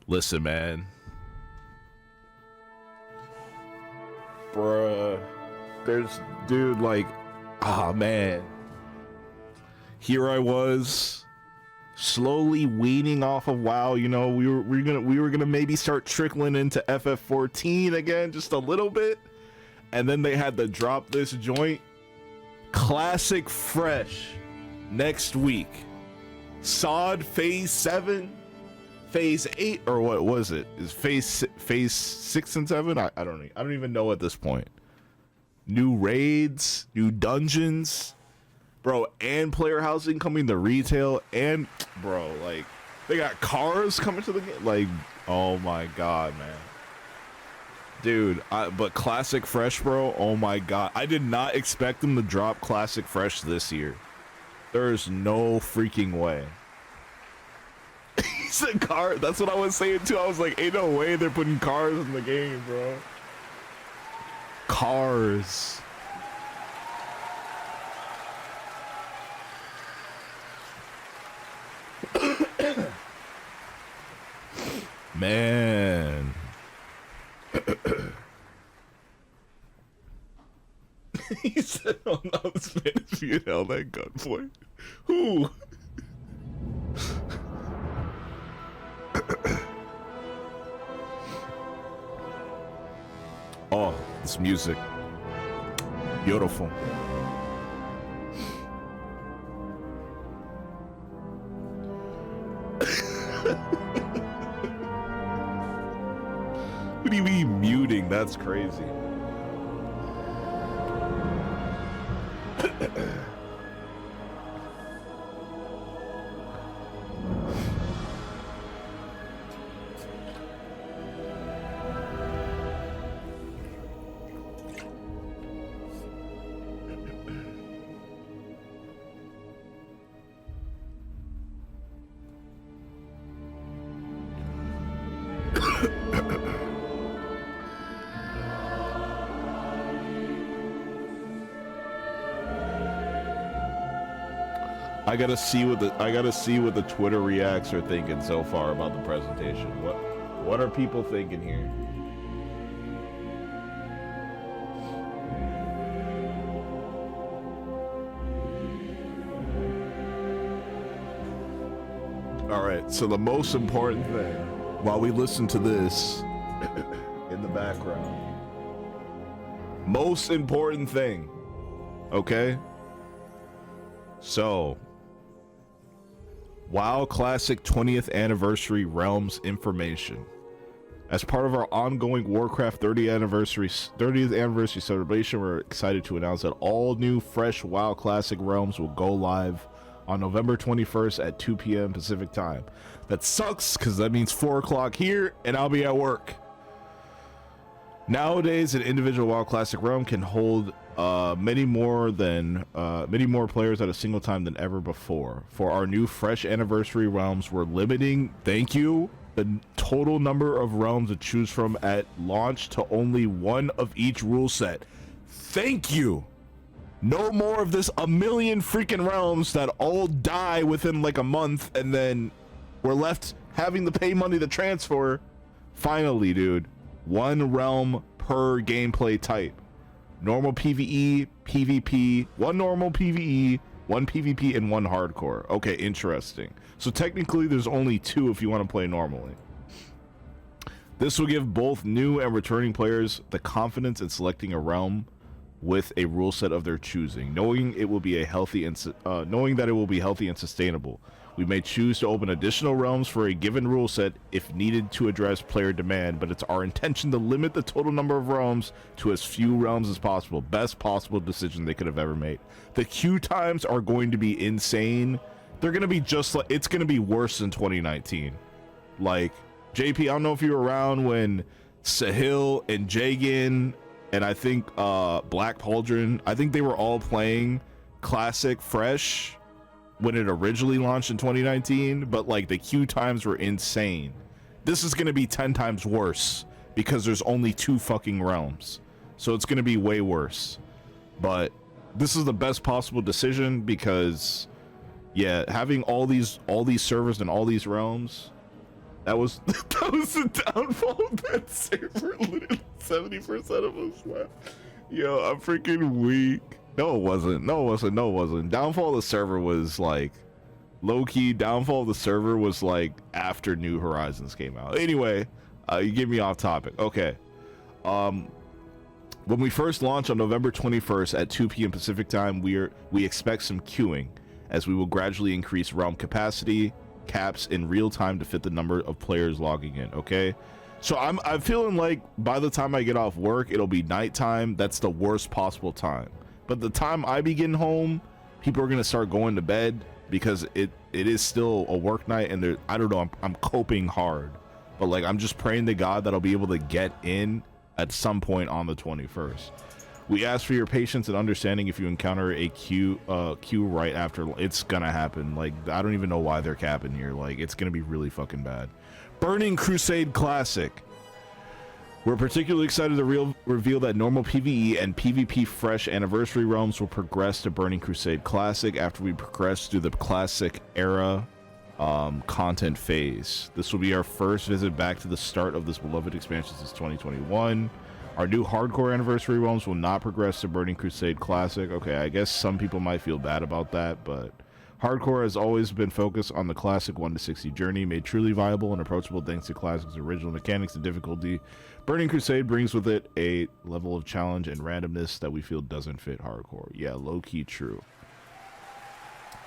Listen, man. Bruh. There's dude like, ah man. Here I was, slowly weaning off of WoW. You know, we were gonna maybe start trickling into FF14 again, just a little bit, and then they had to drop this joint, Classic Fresh, next week. Sod Phase 7, Phase 8, or what was it? Is Phase 6 and 7? I don't even know at this point. New raids, new dungeons. Bro, and player housing coming to retail, and bro, like they got cars coming to the game. Like, oh my god, man, dude. But Classic Fresh, bro. Oh my god, I did not expect them to drop Classic Fresh this year. There's no freaking way. He said car. That's what I was saying too. I was like, ain't no way they're putting cars in the game, bro. Cars. Man. He said, oh no, this man is being held at gunpoint. Who? Oh, this music. Beautiful. What do you mean muting? That's crazy. I gotta see what the Twitter reacts are thinking so far about the presentation. What are people thinking here? All right, so the most important thing while we listen to this in the background, most important thing, okay? So, WoW Classic 20th Anniversary Realms information. As part of our ongoing WarCraft 30th anniversary celebration, we're excited to announce that all new fresh WoW Classic Realms will go live on November 21st at 2 p.m. Pacific time. That sucks because that means 4 o'clock here and I'll be at work. Nowadays, an individual WoW Classic realm can hold many more players at a single time than ever before. For our new fresh anniversary realms, we're limiting, the total number of realms to choose from at launch to only 1 of each rule set. Thank you. No more of this a million freaking realms that all die within like a month and then we're left having to pay money to transfer. Finally, dude, 1 realm per gameplay type. Normal PvE, PvP, 1 normal PvE, 1 PvP, and 1 hardcore. Okay, interesting. So technically there's only 2 if you want to play normally. This will give both new and returning players the confidence in selecting a realm with a rule set of their choosing, knowing that it will be healthy and sustainable. We may choose to open additional realms for a given rule set if needed to address player demand, but it's our intention to limit the total number of realms to as few realms as possible. Best possible decision they could have ever made. The queue times are going to be insane. They're going to be just like, it's going to be worse than 2019. Like, JP, I don't know if you were around when Sahil and Jagan and I think Black Pauldron, I think they were all playing Classic Fresh when it originally launched in 2019, but like the queue times were insane. This is going to be 10 times worse because there's only 2 fucking realms. So it's going to be way worse. But this is the best possible decision because, yeah, having all these servers and all these realms, that was the downfall of that server. Literally 70% of us left. Yo, I'm freaking weak. No, it wasn't. Downfall of the server was like, low-key, downfall of the server was like after New Horizons came out. Anyway, you get me off topic. Okay. When we first launch on November 21st at 2 p.m. Pacific time, we expect some queuing, as we will gradually increase realm capacity caps in real time to fit the number of players logging in, okay? So I'm feeling like by the time I get off work, it'll be nighttime. That's the worst possible time. But the time I be getting home, people are gonna start going to bed because it is still a work night, and I don't know, I'm coping hard. But like, I'm just praying to God that I'll be able to get in at some point on the 21st. We ask for your patience and understanding if you encounter a queue right after. It's gonna happen. Like, I don't even know why they're capping here. Like, it's gonna be really fucking bad. Burning Crusade Classic. We're particularly excited to reveal that normal PvE and PvP fresh anniversary realms will progress to Burning Crusade Classic after we progress through the Classic era content phase. This will be our first visit back to the start of this beloved expansion since 2021. Our new hardcore anniversary realms will not progress to Burning Crusade Classic. Okay, I guess some people might feel bad about that, but hardcore has always been focused on the Classic 1 to 60 journey, made truly viable and approachable thanks to Classic's original mechanics and difficulty. Burning Crusade brings with it a level of challenge and randomness that we feel doesn't fit hardcore. Yeah, low-key true.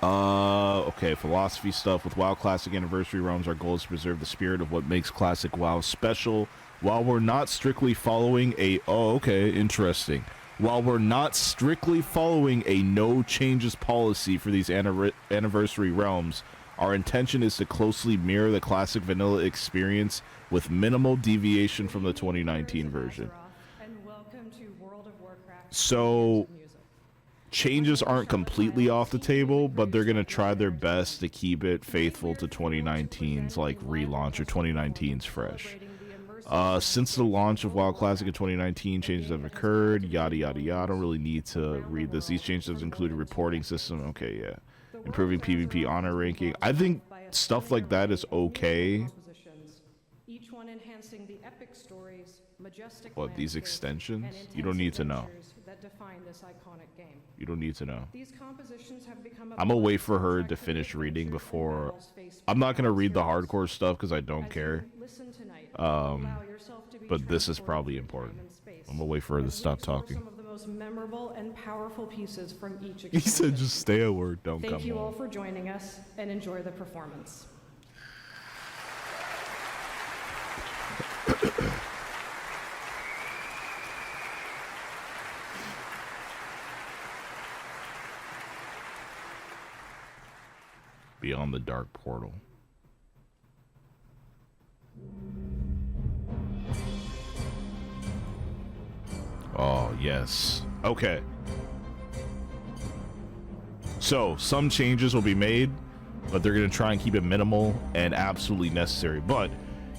Okay, philosophy stuff. With WoW Classic Anniversary Realms, our goal is to preserve the spirit of what makes Classic WoW special, while we're not strictly following a... Oh, okay, interesting. While we're not strictly following a no changes policy for these anniversary realms, our intention is to closely mirror the classic vanilla experience with minimal deviation from the 2019 version. So changes aren't completely off the table, but they're going to try their best to keep it faithful to 2019's like relaunch or 2019's fresh. Since the launch of WoW Classic in 2019, changes have occurred, yada yada yada. I don't really need to read this. These changes have included reporting system. Okay, yeah. Improving PvP honor ranking. I think stuff like that is okay. Each one enhancing the epic stories, majestic what, these extensions? You don't need to know. That define this iconic game. You don't need to know. These compositions have become I'm gonna wait for her to finish reading before. I'm not gonna read the hardcore stuff because I don't care. But this is probably important. I'm gonna wait for her to stop talking. Some of the most memorable and powerful pieces from each He said just stay at work, don't come Thank you home. all for joining us and enjoy the performance. Beyond the Dark Portal. Oh, yes. Okay. So, some changes will be made, but they're going to try and keep it minimal and absolutely necessary. But,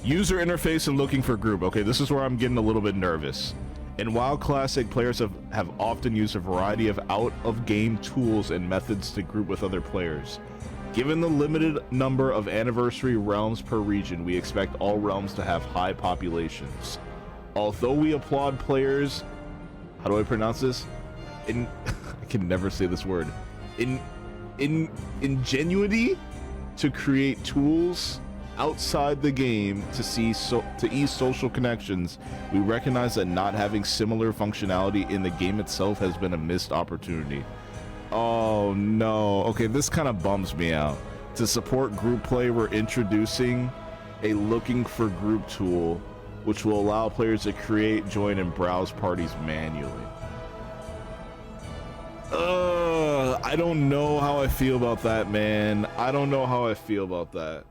user interface and looking for group. Okay, this is where I'm getting a little bit nervous. In WoW Classic, players have often used a variety of out-of-game tools and methods to group with other players. Given the limited number of anniversary realms per region, we expect all realms to have high populations. Although we applaud players, how do I pronounce this? I can never say this word. Ingenuity to create tools outside the game to ease social connections, we recognize that not having similar functionality in the game itself has been a missed opportunity. Oh no. Okay, this kind of bums me out. To support group play, we're introducing a looking for group tool, which will allow players to create, join, and browse parties manually. I don't know how I feel about that, man. I don't know how I feel about that.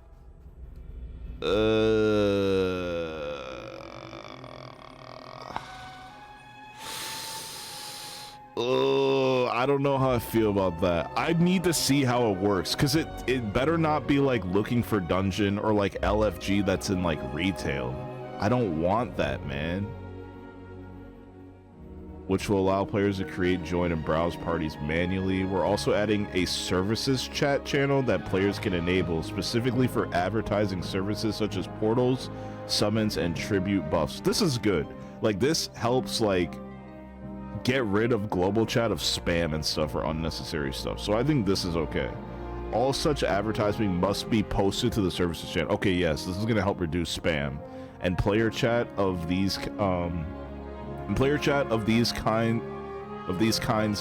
I don't know how I feel about that. I need to see how it works, because it better not be like looking for dungeon or like LFG that's in like retail. I don't want that, man. Which will allow players to create, join, and browse parties manually. We're also adding a services chat channel that players can enable specifically for advertising services such as portals, summons, and tribute buffs. This is good. Like, this helps like get rid of global chat of spam and stuff or unnecessary stuff. So I think this is okay. All such advertising must be posted to the services channel. Okay, yes, this is going to help reduce spam. And player chat of these kinds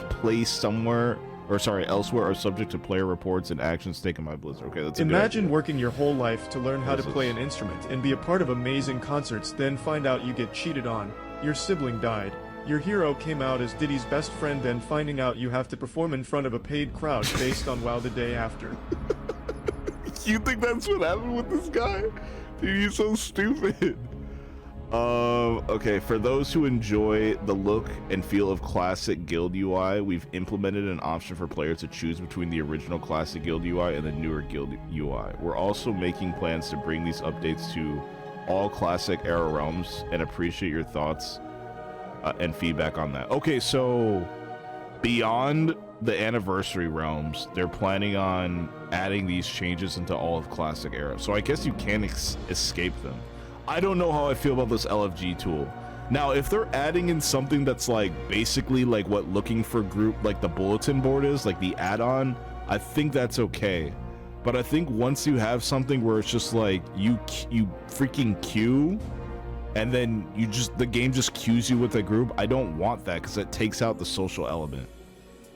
placed somewhere elsewhere are subject to player reports and actions taken by Blizzard. Okay, that's a good Imagine idea. working your whole life to learn how to play an instrument and be a part of amazing concerts, then find out you get cheated on, your sibling died, your hero came out as Diddy's best friend, then finding out you have to perform in front of a paid crowd based on WoW the day after. You think that's what happened with this guy? Dude, he's so stupid. Okay, for those who enjoy the look and feel of classic guild UI, we've implemented an option for players to choose between the original classic guild UI and the newer guild UI. We're also making plans to bring these updates to all classic era realms and appreciate your thoughts and feedback on that. Okay, so beyond the anniversary realms, they're planning on adding these changes into all of classic era. So I guess you can escape them. I don't know how I feel about this LFG tool. Now, if they're adding in something that's like basically like what looking for group, like the bulletin board is, like the add-on, I think that's okay. But I think once you have something where it's just like you freaking queue, and then the game just queues you with a group, I don't want that because it takes out the social element.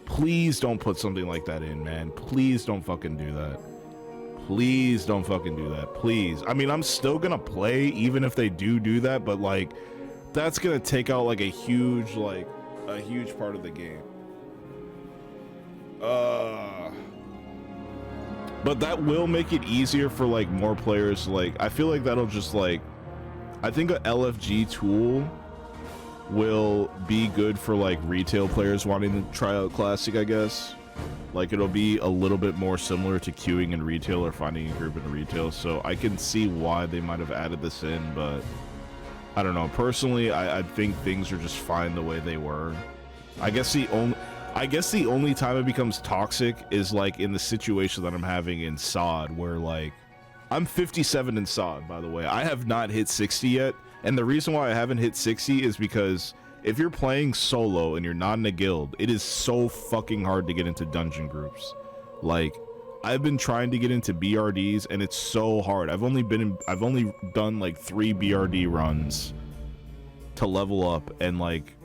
Please don't put something like that in, man. Please don't fucking do that. Please don't fucking do that. Please. I mean, I'm still gonna play even if they do that, but like, that's gonna take out like a huge like a huge part of the game. But that will make it easier for like more players. Like, I feel like that'll just like, I think a LFG tool will be good for like retail players wanting to try out Classic, I guess. Like, it'll be a little bit more similar to queuing in retail or finding a group in retail. So I can see why they might have added this in, but I don't know. Personally, I think things are just fine the way they were. I guess the only time it becomes toxic is like in the situation that I'm having in SOD, where like I'm 57 in SOD, by the way. I have not hit 60 yet, and the reason why I haven't hit 60 is because if you're playing solo and you're not in a guild, it is so fucking hard to get into dungeon groups. Like, I've been trying to get into BRDs and it's so hard. I've only done like 3 BRD runs to level up, and like,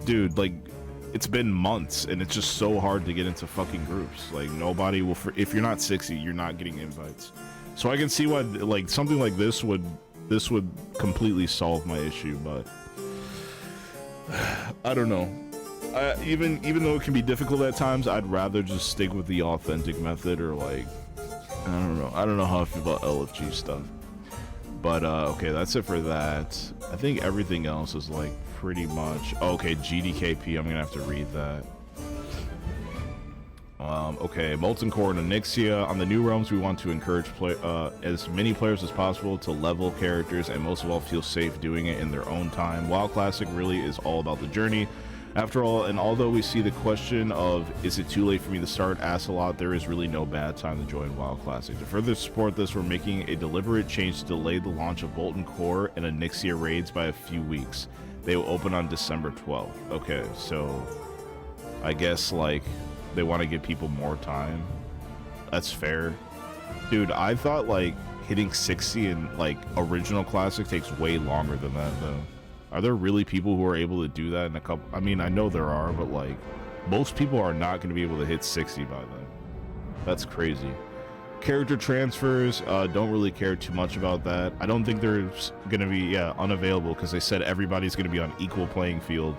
dude, like, it's been months and it's just so hard to get into fucking groups. Like, nobody will, if you're not 60, you're not getting invites. So I can see why like something like this would completely solve my issue, but I don't know. Even though it can be difficult at times, I'd rather just stick with the authentic method, or like, I don't know. I don't know how I feel about LFG stuff. But okay, that's it for that. I think everything else is like pretty much okay. GDKP, I'm gonna have to read that. Okay, Molten Core and Onyxia. On the new realms, we want to encourage as many players as possible to level characters, and most of all feel safe doing it in their own time. WoW Classic really is all about the journey. After all, and although we see the question of is it too late for me to start asked a lot, there is really no bad time to join WoW Classic. To further support this, we're making a deliberate change to delay the launch of Molten Core and Onyxia raids by a few weeks. They will open on December 12th. Okay, so I guess like they want to give people more time. That's fair. Dude, I thought like hitting 60 in like original Classic takes way longer than that though. Are there really people who are able to do that in a couple? I mean, I know there are, but like most people are not going to be able to hit 60 by then. That's crazy. Character transfers, don't really care too much about that. I don't think there's going to be unavailable, because they said everybody's going to be on equal playing field.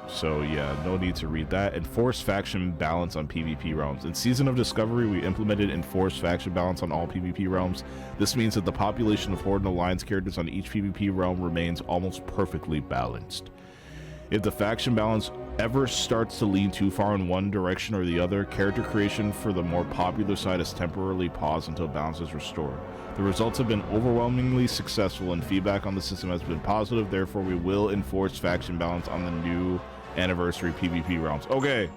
So yeah, no need to read that. Enforced faction balance on PvP realms. In Season of Discovery, we implemented enforced faction balance on all PvP realms. This means that the population of Horde and Alliance characters on each PvP realm remains almost perfectly balanced. If the faction balance ever starts to lean too far in one direction or the other, character creation for the more popular side is temporarily paused until balance is restored. The results have been overwhelmingly successful and feedback on the system has been positive, therefore we will enforce faction balance on the new anniversary PvP realms. Okay,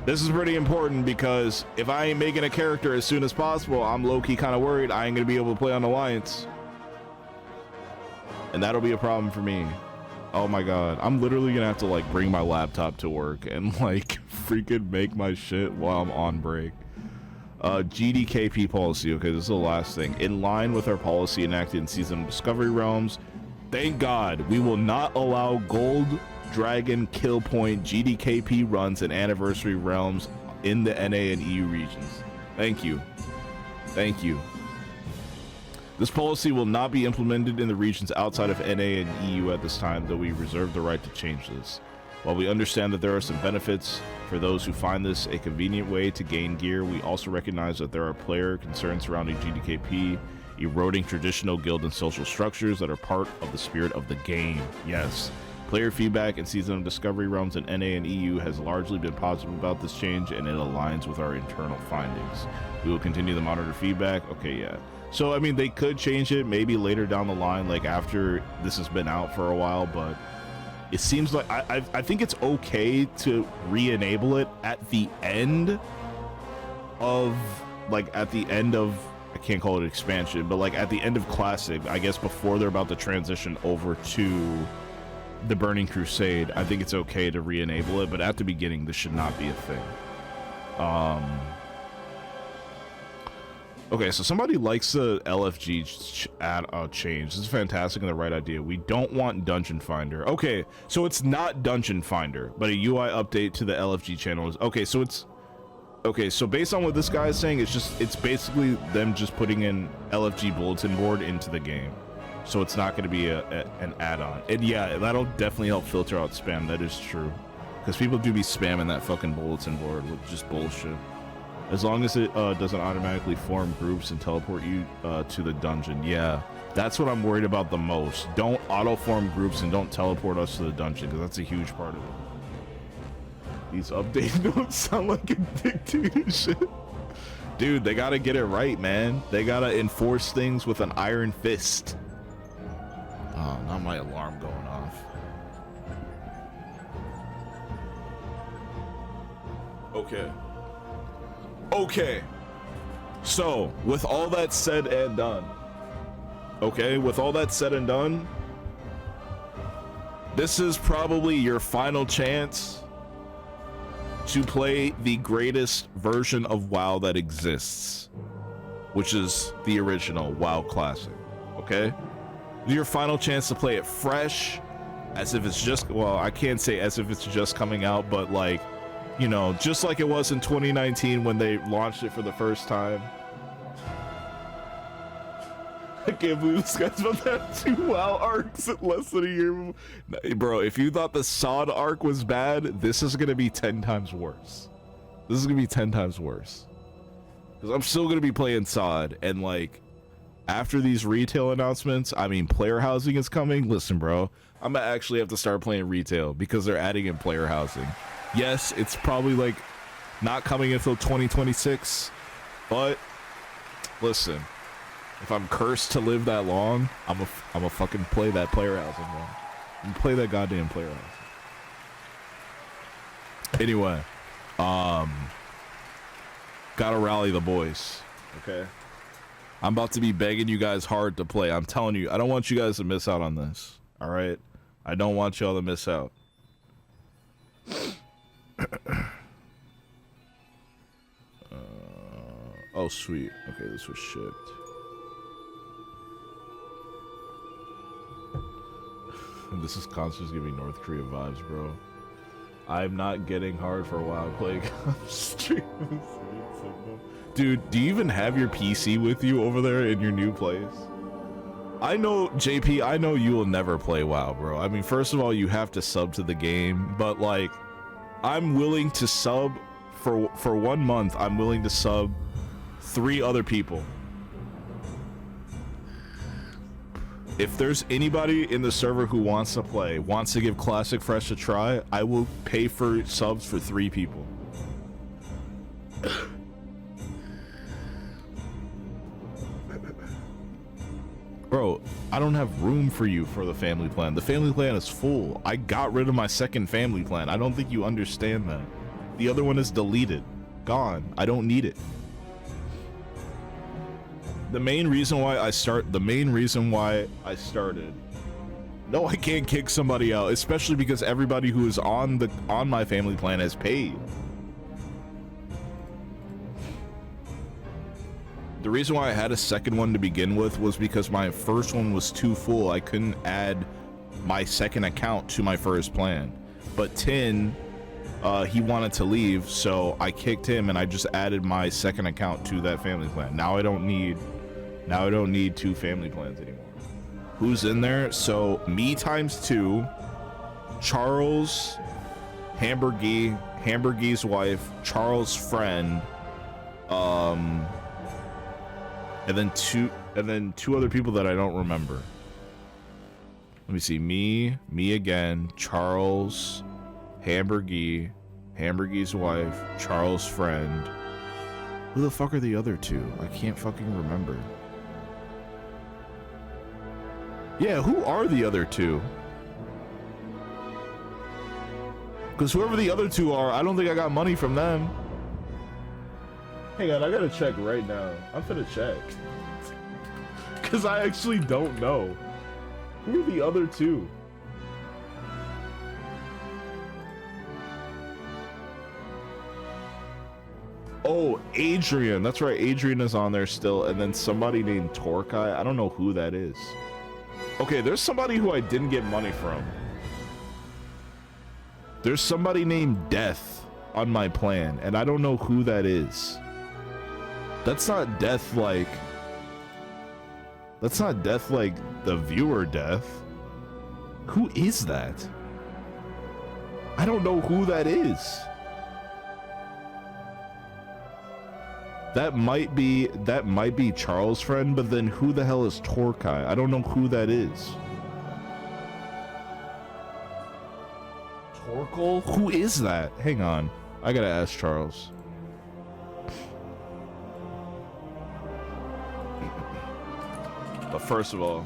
this is pretty important, because if I ain't making a character as soon as possible, I'm low-key kind of worried I ain't gonna be able to play on Alliance, and that'll be a problem for me. Oh my god, I'm literally gonna have to like bring my laptop to work and like freaking make my shit while I'm on break. GDKP policy. Okay, this is the last thing. In line with our policy enacted in Season of Discovery realms, thank god we will not allow gold Dragon, Kill Point, GDKP runs and anniversary realms in the NA and EU regions. Thank you. Thank you. This policy will not be implemented in the regions outside of NA and EU at this time, though we reserve the right to change this. While we understand that there are some benefits for those who find this a convenient way to gain gear, we also recognize that there are player concerns surrounding GDKP, eroding traditional guild and social structures that are part of the spirit of the game. Yes. Player feedback in Season of Discovery realms in NA and EU has largely been positive about this change, and it aligns with our internal findings. We will continue to monitor feedback. Okay, yeah. So, I mean, they could change it maybe later down the line, like after this has been out for a while, but it seems like I think it's okay to re-enable it at the end of, I can't call it expansion, but like at the end of Classic, I guess before they're about to transition over to the Burning Crusade. I think it's okay to re-enable it, but at the beginning this should not be a thing. Okay, so somebody likes the LFG change. This is fantastic and the right idea. We don't want Dungeon Finder. Okay, so it's not Dungeon Finder, but a UI update to the LFG channel is okay. So it's okay. So based on what this guy is saying, it's basically them just putting in LFG bulletin board into the game. so it's not going to be an add-on. And yeah, that'll definitely help filter out spam. That is true, because people do be spamming that fucking bulletin board with just bullshit. As long as it doesn't automatically form groups and teleport you to the dungeon. Yeah, that's what I'm worried about the most. Don't auto-form groups and don't teleport us to the dungeon, because that's a huge part of it. These update notes sound like a dictatorship. Dude, they gotta get it right, man. They gotta enforce things with an iron fist. Oh, not my alarm going off. Okay. Okay. So, with all that said and done. Okay, with all that said and done, this is probably your final chance to play the greatest version of WoW that exists, which is the original WoW Classic, okay? Your final chance to play it fresh, as if it's just, well, I can't say as if it's just coming out, but like, you know, just like it was in 2019 when they launched it for the first time. I can't believe this guy's about to have 2 WoW arcs in less than a year. Bro, if you thought the Sod arc was bad, this is going to be 10 times worse. This is going to be 10 times worse. Because I'm still going to be playing Sod. And like, after these retail announcements, I mean, player housing is coming. Listen, bro, I'm going to actually have to start playing retail because they're adding in player housing. Yes, it's probably like not coming until 2026. But listen. If I'm cursed to live that long, I'm a fucking play that player housing, bro. I'm gonna play that goddamn player housing. Anyway, gotta rally the boys, okay? I'm about to be begging you guys hard to play. I'm telling you, I don't want you guys to miss out on this, all right? I don't want y'all to miss out. Oh, sweet. Okay, this was shipped. This is constantly giving North Korea vibes, bro. I'm not getting hard for a while. Like, dude, do you even have your PC with you over there in your new place? I know, JP, I know you will never play WoW, bro. I mean, first of all, you have to sub to the game, but like, I'm willing to sub for 1 month. I'm willing to sub 3 other people. If there's anybody in the server who wants to play, wants to give Classic Fresh a try, I will pay for subs for 3 people. Bro, I don't have room for you for the family plan. The family plan is full. I got rid of my second family plan. I don't think you understand that. The other one is deleted. Gone. I don't need it. The main reason why I started. No, I can't kick somebody out, especially because everybody who is on my family plan has paid. The reason why I had a second one to begin with was because my first one was too full. I couldn't add my second account to my first plan. But Tin, he wanted to leave, so I kicked him and I just added my second account to that family plan. Now I don't need 2 family plans anymore. Who's in there? So me times 2, Charles, Hamburgie's wife, Charles' friend, and then two other people that I don't remember. Let me see. Me again, Charles, Hamburgie's wife, Charles' friend. Who the fuck are the other 2? I can't fucking remember. Yeah, who are the other 2? Because whoever the other 2 are, I don't think I got money from them. Hang on, I gotta check right now. I'm finna check. Because I actually don't know. Who are the other 2? Oh, Adrian. That's right, Adrian is on there still. And then somebody named Torkai. I don't know who that is. Okay, there's somebody who I didn't get money from. There's somebody named Death on my plan, and I don't know who that is. That's not Death like the viewer death. Who is that? I don't know who that is. That might be Charles' friend, but then who the hell is Torkai? I don't know who that is. Torkel? Who is that? Hang on. I gotta ask Charles. But first of all,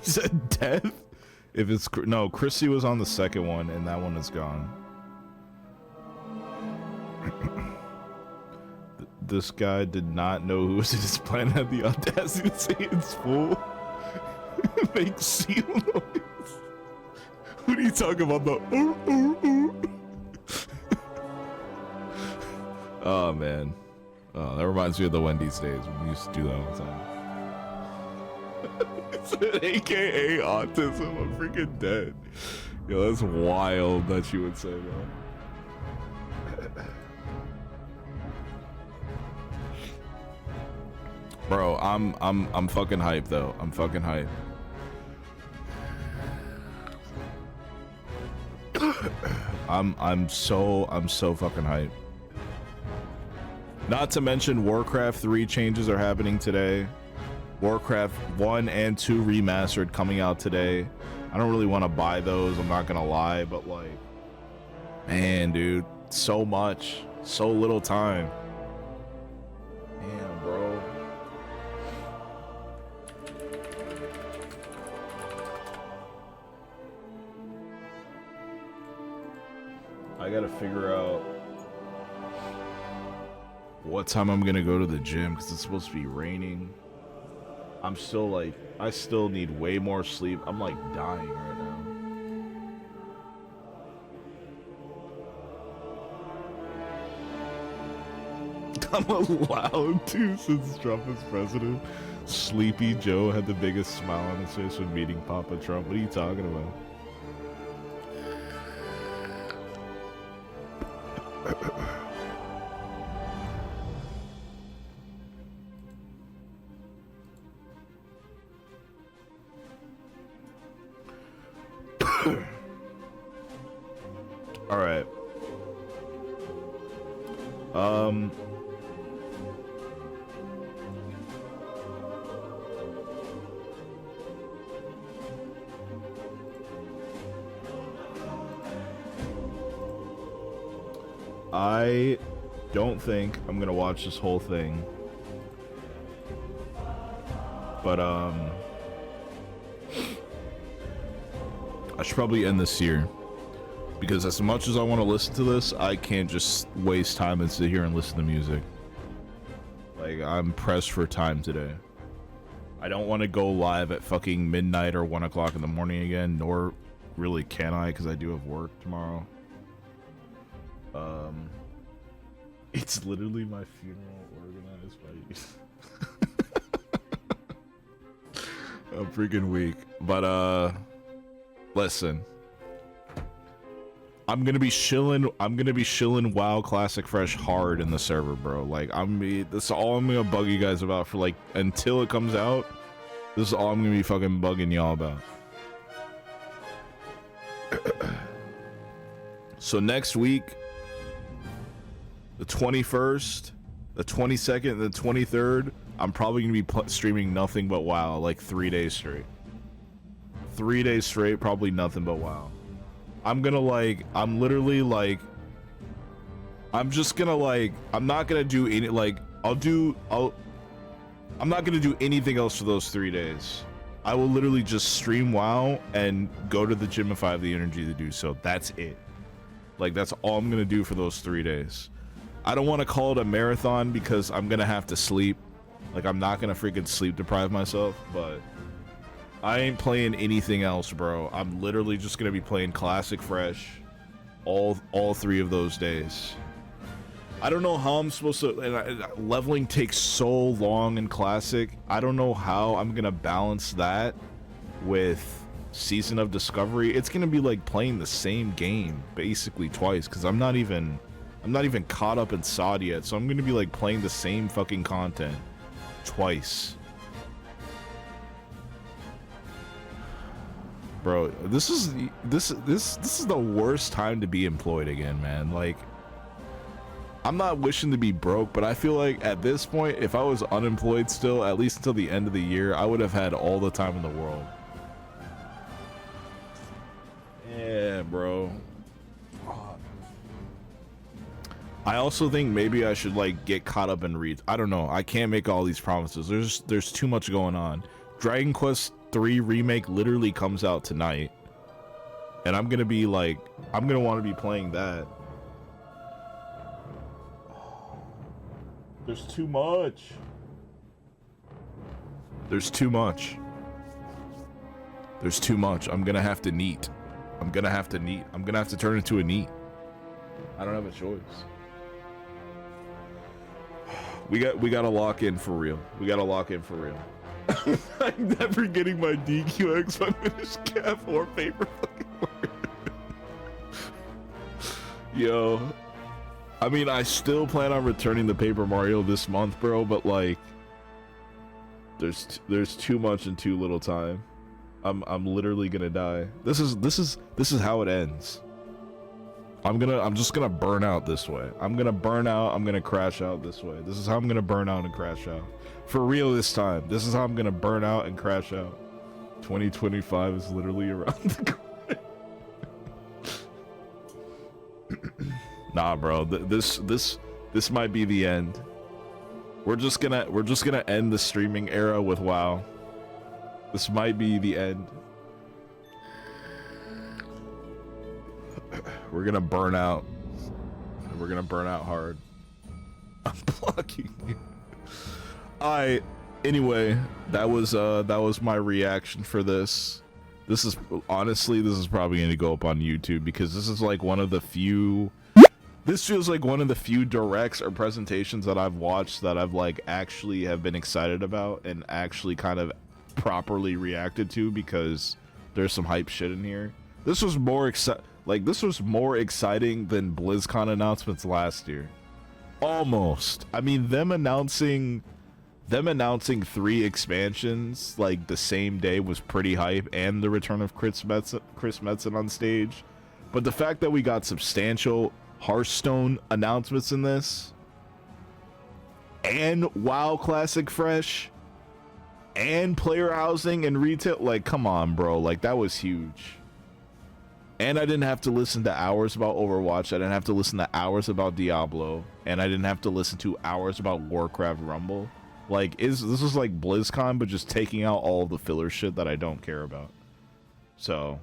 is that death? If it's no, Chrissy was on the second one, and that one is gone. This guy did not know who was in his plan. Had the audacity to say it's full. Make seal noise. What are you talking about? The oh man, oh, that reminds me of the Wendy's days when we used to do that all the time. AKA autism. I'm freaking dead. Yo, that's wild that you would say that. Bro, I'm fucking hyped though. I'm fucking hyped. I'm so fucking hyped. Not to mention WarCraft 3 changes are happening today. WarCraft 1 and 2 remastered coming out today. I don't really want to buy those, I'm not gonna lie, but like, man, dude, so much, so little time. Damn, bro. I gotta figure out what time I'm gonna go to the gym because it's supposed to be raining. I'm still like, I still need way more sleep. I'm like dying right now. I'm allowed to since Trump is president. Sleepy Joe had the biggest smile on his face when meeting Papa Trump. What are you talking about? All right. I don't think I'm gonna watch this whole thing, but I should probably end this here because as much as I want to listen to this, I can't just waste time and sit here and listen to music. Like, I'm pressed for time today. I don't want to go live at fucking midnight or 1 o'clock in the morning again, nor really can I because I do have work tomorrow. It's literally my funeral organized by you. I'm freaking weak. But listen. I'm gonna be shilling WoW Classic Fresh hard in the server, bro. Like that's all I'm gonna bug you guys about for like until it comes out. This is all I'm gonna be fucking bugging y'all about. So next week, the 21st, the 22nd, and the 23rd, I'm probably gonna be streaming nothing but WoW, like 3 days straight. 3 days straight, probably nothing but WoW. I'm gonna like, I'm literally like, I'm just gonna like, I'm not gonna do any, like, I'm not gonna do anything else for those 3 days. I will literally just stream WoW and go to the gym if I have the energy to do so. That's it. Like, that's all I'm gonna do for those 3 days. I don't want to call it a marathon because I'm gonna have to sleep. Like, I'm not gonna freaking sleep deprive myself, but I ain't playing anything else, bro. I'm literally just gonna be playing Classic Fresh all 3 of those days. I don't know how I'm supposed to, and leveling takes so long in Classic. I don't know how I'm gonna balance that with Season of Discovery. It's gonna be like playing the same game basically twice, because I'm not even caught up in SOD yet, so I'm gonna be like playing the same fucking content twice. Bro, this is the worst time to be employed again, man. Like, I'm not wishing to be broke, but I feel like at this point, if I was unemployed still, at least until the end of the year, I would have had all the time in the world. Yeah, bro. I also think maybe I should like get caught up in reads. I don't know. I can't make all these promises. There's too much going on. Dragon Quest 3 Remake literally comes out tonight, and I'm gonna be like, I'm gonna want to be playing that. There's too much. There's too much. There's too much. I'm gonna have to neat. I'm gonna have to turn into a neat. I don't have a choice. We gotta lock in for real. I'm never getting my DQX by Minish Cap or paper fucking word. Yo. I mean, I still plan on returning the Paper Mario this month, bro, but like there's too much in too little time. I'm literally gonna die. This is how it ends. I'm just gonna burn out this way. I'm gonna burn out, I'm gonna crash out this way. This is how I'm gonna burn out and crash out. For real this time. This is how I'm gonna burn out and crash out. 2025 is literally around the corner. Nah, bro. This might be the end. We're just gonna end the streaming era with WoW. This might be the end. We're gonna burn out. We're gonna burn out hard. I'm blocking you. Alright. Anyway, that was my reaction for this. This is probably gonna go up on YouTube because this is like one of the few. This feels like one of the few directs or presentations that I've watched that I've like actually have been excited about and actually kind of properly reacted to because there's some hype shit in here. This was more exciting than BlizzCon announcements last year. Almost. I mean, them announcing 3 expansions like the same day was pretty hype, and the return of Chris Metzen on stage. But the fact that we got substantial Hearthstone announcements in this, and WoW Classic Fresh, and player housing and retail, like, come on, bro, like, that was huge. And I didn't have to listen to hours about Overwatch. I didn't have to listen to hours about Diablo, and I didn't have to listen to hours about WarCraft Rumble. Like, this was like BlizzCon, but just taking out all the filler shit that I don't care about. So.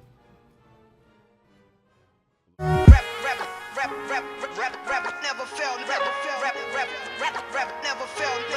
Never failed.